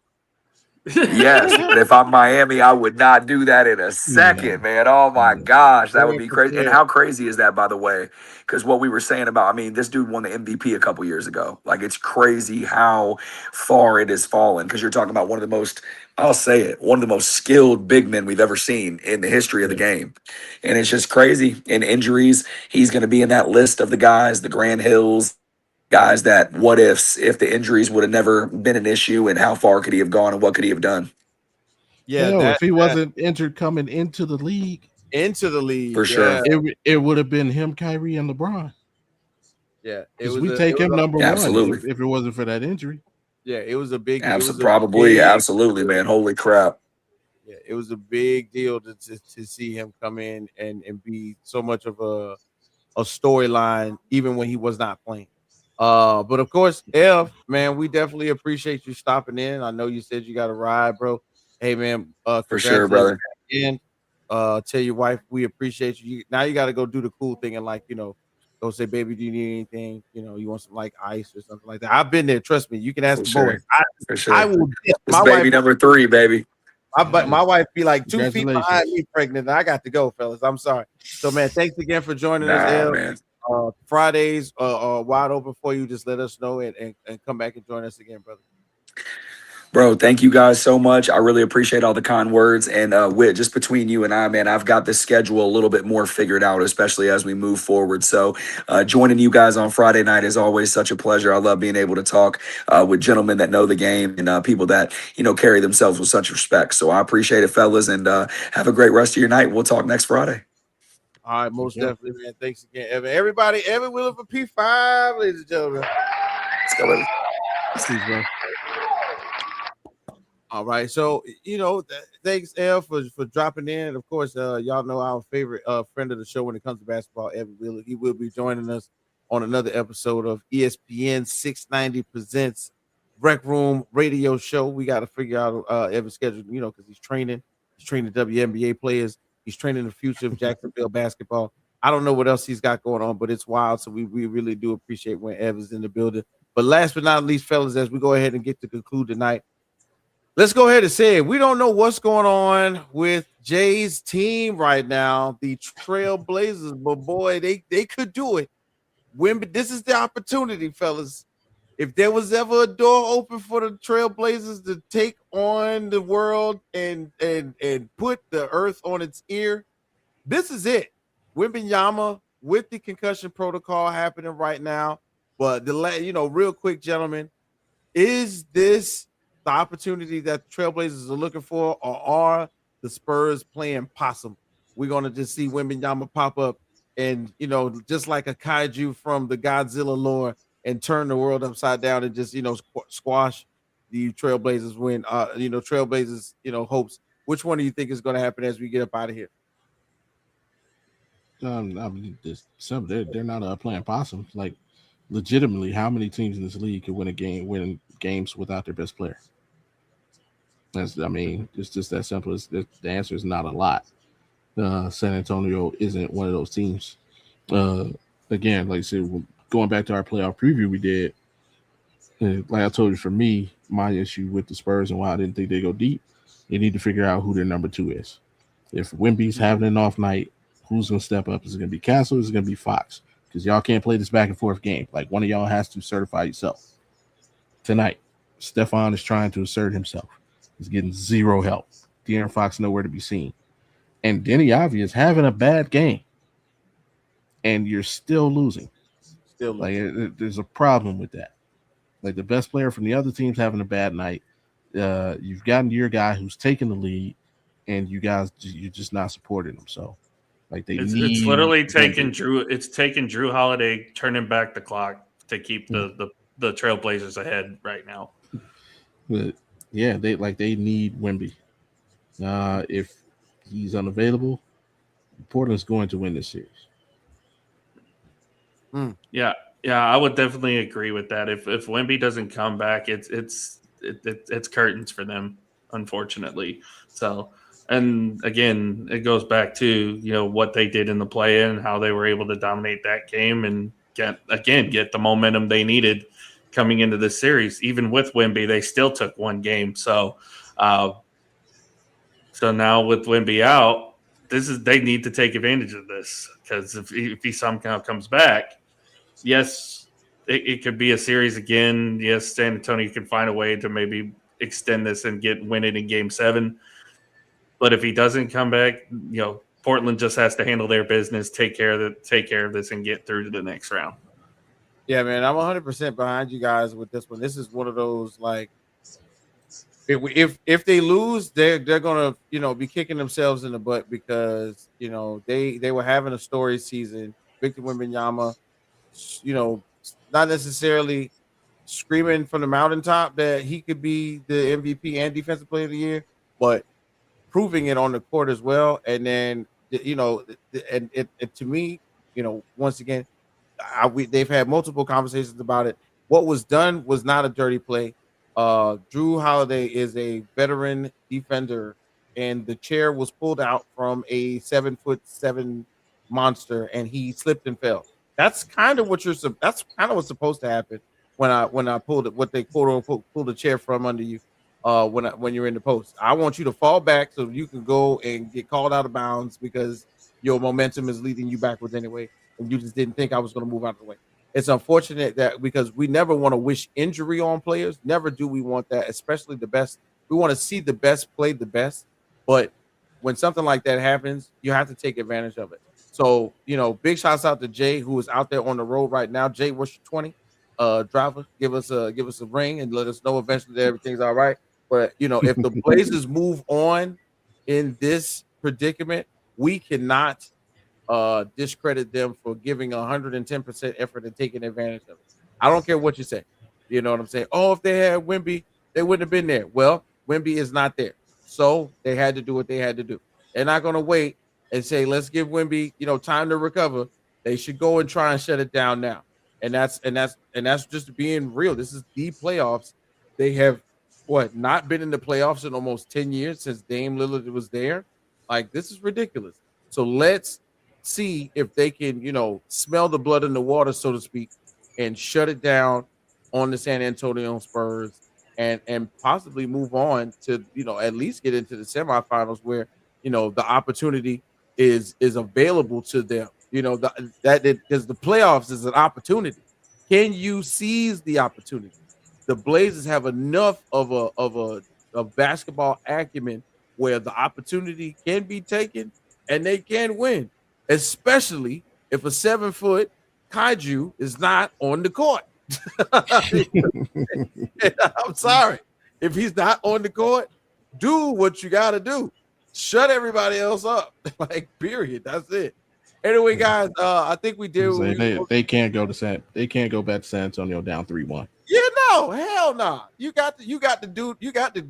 Yes, but if I'm Miami, I would not do that in a second, man. Oh my gosh, that would be crazy. And how crazy is that, by the way? Because what we were saying about, this dude won the MVP a couple years ago. Like, it's crazy how far it has fallen. Because you're talking about one of the most skilled big men we've ever seen in the history of the game. And it's just crazy. And injuries, he's going to be in that list of the guys, the Grant Hills, guys that what ifs if the injuries would have never been an issue, and how far could he have gone and what could he have done? Yeah, if he wasn't injured coming into the league, for sure, it would have been him, Kyrie, and LeBron. Yeah, we take him number one absolutely. If it wasn't for that injury. Yeah, it was a big. Absolutely, man. Holy crap! Yeah, it was a big deal to see him come in and be so much of a storyline, even when he was not playing. But of course, man, we definitely appreciate you stopping in. I know you said you got a ride, bro. Hey, man, for sure, brother. And tell your wife we appreciate you. Now you got to go do the cool thing and go say, baby, do you need anything? You want some ice or something like that. I've been there. Trust me. You can ask the boys. For sure. I will. My baby wife, number 3, baby. My wife be like 2 feet behind me, pregnant. And I got to go, fellas. I'm sorry. So, man, thanks again for joining us, man. Fridays are wide open for you. Just let us know and come back and join us again, brother. Bro, thank you guys so much. I really appreciate all the kind words. And Whit, just between you and I, man, I've got this schedule a little bit more figured out, especially as we move forward. So joining you guys on Friday night is always such a pleasure. I love being able to talk with gentlemen that know the game and people that, carry themselves with such respect. So I appreciate it, fellas, and have a great rest of your night. We'll talk next Friday. All right, most definitely, man. Thanks again, Evan. Everybody, Evan Wheeler for P5, ladies and gentlemen. Let's go, Evan. Please, bro. All right, so thanks, Ev, for dropping in. Of course, y'all know our favorite friend of the show when it comes to basketball, Evan Wheeler. He will be joining us on another episode of ESPN 690 presents Rec Room Radio Show. We got to figure out Evan's schedule, because he's training WNBA players. He's training the future of Jacksonville basketball. I don't know what else he's got going on, but it's wild. So we really do appreciate when Evan's in the building. But last but not least, fellas, as we go ahead and get to conclude tonight, let's go ahead and say it. We don't know what's going on with Jay's team right now, the Trailblazers, but boy, they could do it. This is the opportunity, fellas. If there was ever a door open for the Trailblazers to take on the world and put the earth on its ear, this is it. Wembanyama with the concussion protocol happening right now. But real quick, gentlemen, is this the opportunity that the Trailblazers are looking for, or are the Spurs playing possum? We're gonna just see Wembanyama pop up and just like a kaiju from the Godzilla lore and turn the world upside down and just squash the Trailblazers win. Trailblazers hopes. Which one do you think is going to happen as we get up out of here? I mean, they're not playing possum. Like, legitimately, how many teams in this league could win games without their best player? It's just that simple. The answer is not a lot. San Antonio isn't one of those teams. Again, like I said, going back to our playoff preview we did, like I told you, for me, my issue with the Spurs and why I didn't think they go deep, they need to figure out who their number 2 is. If Wemby's having an off night, who's going to step up? Is it going to be Castle or is it going to be Fox? Because y'all can't play this back and forth game. Like, one of y'all has to certify yourself. Tonight, Stephon is trying to assert himself. He's getting zero help. De'Aaron Fox nowhere to be seen. And Denny Avdia is having a bad game. And you're still losing. There's a problem with that. Like, the best player from the other team's having a bad night. You've gotten your guy who's taking the lead, and you're just not supporting him. So, like, it's literally taking Drew. It's taking Drew Holiday turning back the clock to keep the Trailblazers ahead right now. But yeah, they need Wemby. If he's unavailable, Portland's going to win this series. Yeah, I would definitely agree with that. If Wemby doesn't come back, it's curtains for them, unfortunately. So, and again, it goes back to what they did in the play-in, how they were able to dominate that game and get the momentum they needed coming into this series. Even with Wemby, they still took one game. So, so now with Wemby out, they need to take advantage of this, because if he somehow comes back, yes, it could be a series again. Yes, San Antonio can find a way to maybe extend this and win it in Game 7. But if he doesn't come back, Portland just has to handle their business, take care of this, and get through to the next round. Yeah, man, I'm 100% behind you guys with this one. This is one of those, like, if they lose, they're gonna be kicking themselves in the butt, because they were having a storied season. Victor Wembanyama, not necessarily screaming from the mountaintop that he could be the MVP and Defensive Player of the Year, but proving it on the court as well. And then and to me, once again, they've had multiple conversations about it. What was done was not a dirty play. Drew Holiday is a veteran defender, and the chair was pulled out from a 7'7" monster, and he slipped and fell. That's kind of what's supposed to happen when I pulled it, what they quote unquote pull the chair from under you. When you're in the post, I want you to fall back so you can go and get called out of bounds, because your momentum is leading you backwards anyway, and you just didn't think I was going to move out of the way. It's unfortunate that because we never want to wish injury on players. Never do we want that, especially the best. We want to see the best play the best. But when something like that happens, you have to take advantage of it. So, big shouts out to Jay, who is out there on the road right now. Jay, what's your 20? Driver, give us a ring and let us know eventually that everything's all right. But if the Blazers move on in this predicament, we cannot discredit them for giving 110% effort and taking advantage of it. I don't care what you say. You know what I'm saying? Oh, if they had Wemby, they wouldn't have been there. Well, Wemby is not there. So they had to do what they had to do. They're not going to wait and say, let's give Wemby, time to recover. They should go and try and shut it down now. And that's just being real. This is the playoffs. They have not been in the playoffs in almost 10 years since Dame Lillard was there. Like, this is ridiculous. So let's see if they can, smell the blood in the water, so to speak, and shut it down on the San Antonio Spurs and possibly move on to, at least get into the semifinals where, the opportunity is available to them. Because the playoffs is an opportunity. Can you seize the opportunity? The Blazers have enough of a basketball acumen where the opportunity can be taken and they can win, especially if a 7-foot kaiju is not on the court. I'm sorry. If he's not on the court, do what you got to do. Shut everybody else up. Period. That's it. Anyway, guys, I think we did. They can't go back to San Antonio down 3-1. Yeah, no, hell no. Nah. You got the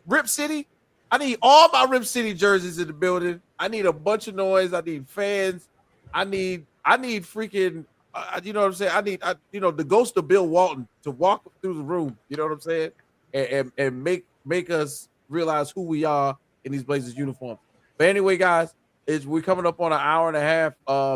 Rip City. I need all my Rip City jerseys in the building. I need a bunch of noise. I need fans. I need freaking. You know what I'm saying? I need the ghost of Bill Walton to walk through the room. You know what I'm saying? And make us realize who we are in these Blazers uniforms. But anyway, guys, we're coming up on an hour and a half.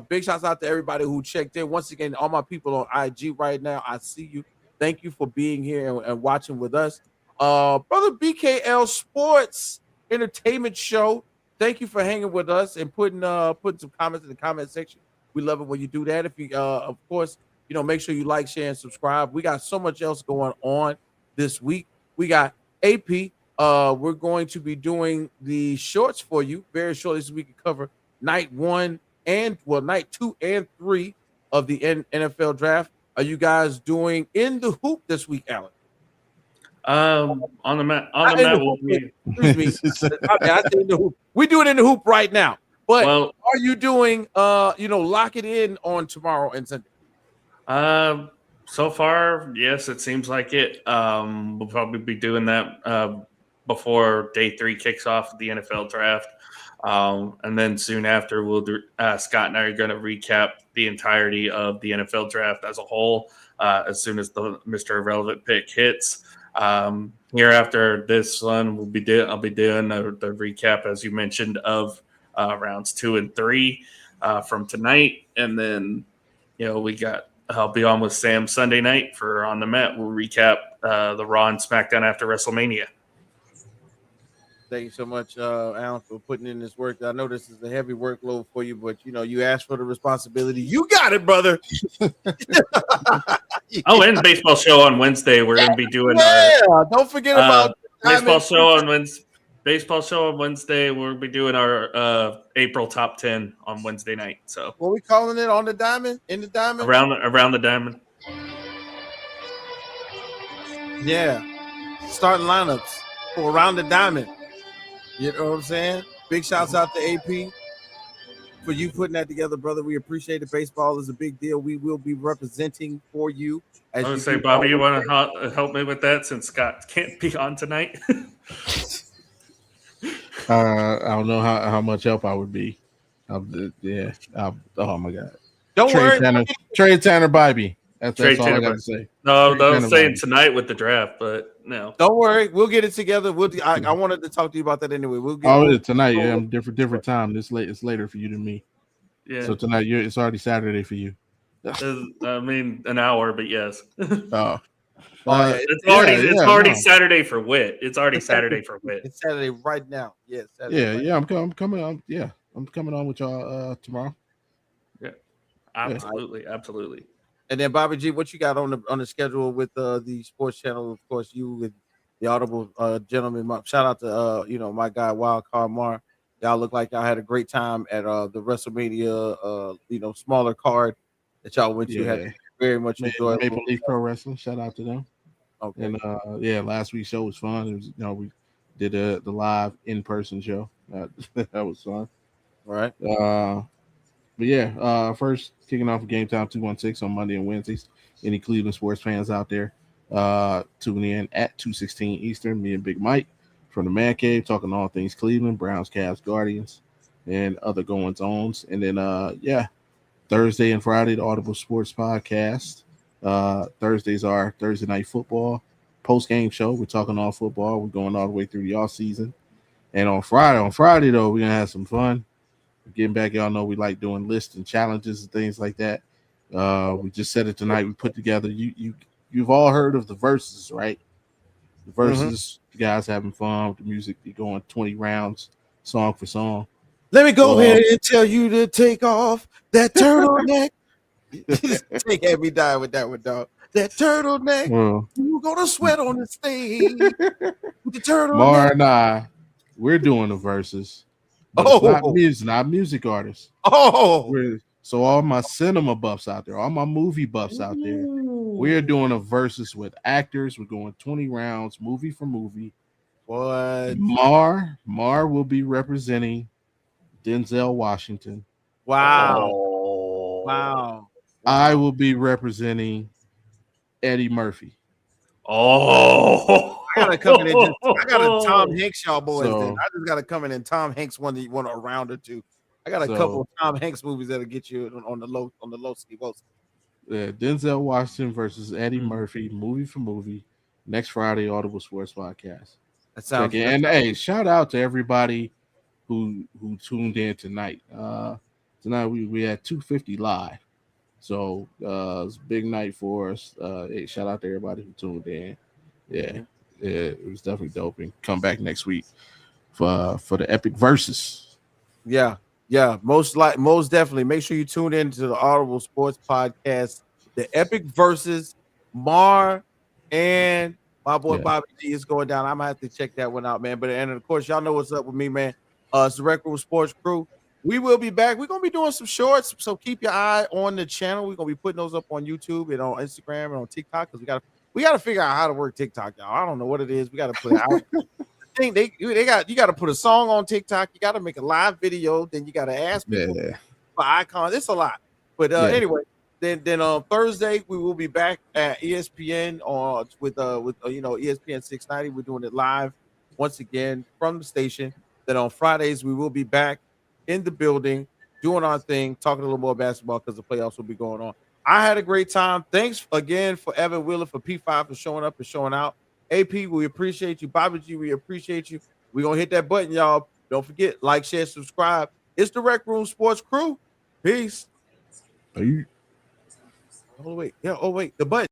Big shouts out to everybody who checked in. Once again, all my people on IG right now, I see you. Thank you for being here and watching with us. Brother BKL Sports Entertainment Show. Thank you for hanging with us and putting some comments in the comment section. We love it when you do that. If you, of course, make sure you like, share, and subscribe. We got so much else going on this week. We got AP. We're going to be doing the shorts for you very shortly so we can cover night 2 and 3 of the NFL draft. Are you guys doing in the hoop this week, Alan? On the mat will be. Excuse me. I say in the hoop. We do it in the hoop right now. But are you doing lock it in on tomorrow and Sunday? So far, yes, it seems like it. We'll probably be doing that before day 3 kicks off the NFL draft. And then soon after, we'll do, Scott and I are going to recap the entirety of the NFL draft as a whole as soon as the Mr. Irrelevant pick hits. Here after this one, I'll be doing the recap, as you mentioned, of rounds 2 and 3 from tonight. And then, I'll be on with Sam Sunday night for On the Mat. We'll recap the Raw and SmackDown after WrestleMania. Thank you so much, Alan, for putting in this work. I know this is a heavy workload for you, but you asked for the responsibility. You got it, brother. And baseball show on Wednesday. We're going to be doing don't forget about baseball show on Wednesday. Baseball show on Wednesday. We'll be doing our April top 10 on Wednesday night. So what are we calling it on the diamond? In the diamond? Around the diamond. Yeah. Starting lineups for around the diamond. You know what I'm saying? Big shouts out to AP for you putting that together, brother. We appreciate it. Baseball is a big deal. We will be representing for you. I would say, Bobby, you want to help me with that since Scott can't be on tonight? I don't know how much help I would be. Oh my God! Don't worry, Trey Tanner Bybee. That's all I got to say. No, I was saying tonight with the draft, but no. Don't worry, we'll get it together. I wanted to talk to you about that anyway. Tonight, yeah, I'm different time. It's later for you than me. Yeah. So tonight, it's already Saturday for you. I mean, an hour, but yes. It's already Saturday for Wit. It's already Saturday for Wit. It's Saturday right now. Yes. I'm coming on. Yeah, I'm coming on with y'all tomorrow. Yeah, absolutely. And then Bobby G, what you got on the schedule with the sports channel? Of course, you with the Audible gentleman. Shout out to my guy Wild Card Mar. Y'all look like y'all had a great time at the WrestleMania smaller card that y'all went to. Had very much enjoyable. Maple Leaf Pro Wrestling. Shout out to them. Okay. And last week's show was fun. It was we did the live in person show. That was fun. Right. But yeah, first kicking off Game Time 216 on Monday and Wednesdays. Any Cleveland sports fans out there, tune in at 2:16 Eastern. Me and Big Mike from the Man Cave talking all things Cleveland, Browns, Cavs, Guardians, and other goings-ons. And then Thursday and Friday, the Audible Sports Podcast. Thursdays are Thursday Night Football post-game show. We're talking all football. We're going all the way through the off season. And on Friday though, we're gonna have some fun. Getting back, y'all know we like doing lists and challenges and things like that. We just said it tonight. We put together. You've all heard of the verses, right? The verses, you guys having fun with the music. You're going 20 rounds, song for song. Let me go ahead and tell you to take off that turtleneck. Take every die with that one, dog. That turtleneck. You're gonna sweat on the stage. With the turtleneck. Mar and I, we're doing the verses. But it's not music artists. So all my cinema buffs out there, all my movie buffs out there, we're doing a versus with actors. We're going 20 rounds, movie for movie. What? Mar will be representing Denzel Washington. Wow. Wow. I will be representing Eddie Murphy. Oh, I gotta come in and I got a Tom Hanks, y'all boys. I just gotta come in and Tom Hanks want a round or two. I got a couple of Tom Hanks movies that'll get you on the low ski. Yeah, Denzel Washington versus Eddie Murphy, movie for movie, next Friday, Audible Sports Podcast. That sounds good. And hey, shout out to everybody who tuned in tonight. Tonight we had 250 live. So it's a big night for us. Hey, shout out to everybody who tuned in. Yeah, it was definitely dope. And come back next week for the epic verses. Yeah, most definitely. Make sure you tune in to the Audible Sports Podcast. The epic verses, Mar and my boy Bobby G is going down. I'm gonna have to check that one out, man. But and of course, y'all know what's up with me, man. It's the RecRoomSports crew. We will be back. We're gonna be doing some shorts, so keep your eye on the channel. We're gonna be putting those up on YouTube and on Instagram and on TikTok because we gotta figure out how to work TikTok, y'all. I don't know what it is. We gotta put it out. You got to put a song on TikTok. You got to make a live video. Then you got to ask people for icons. It's a lot. But anyway, then on Thursday we will be back at ESPN with ESPN 690. We're doing it live once again from the station. Then on Fridays we will be back in the building doing our thing, talking a little more basketball because the playoffs will be going on. I had a great time. Thanks again for Evan Wheeler, for P5 for showing up and showing out. AP, we appreciate you. Bobby G, we appreciate you. We're going to hit that button, y'all. Don't forget, like, share, subscribe. It's the Rec Room Sports crew. Peace. The button.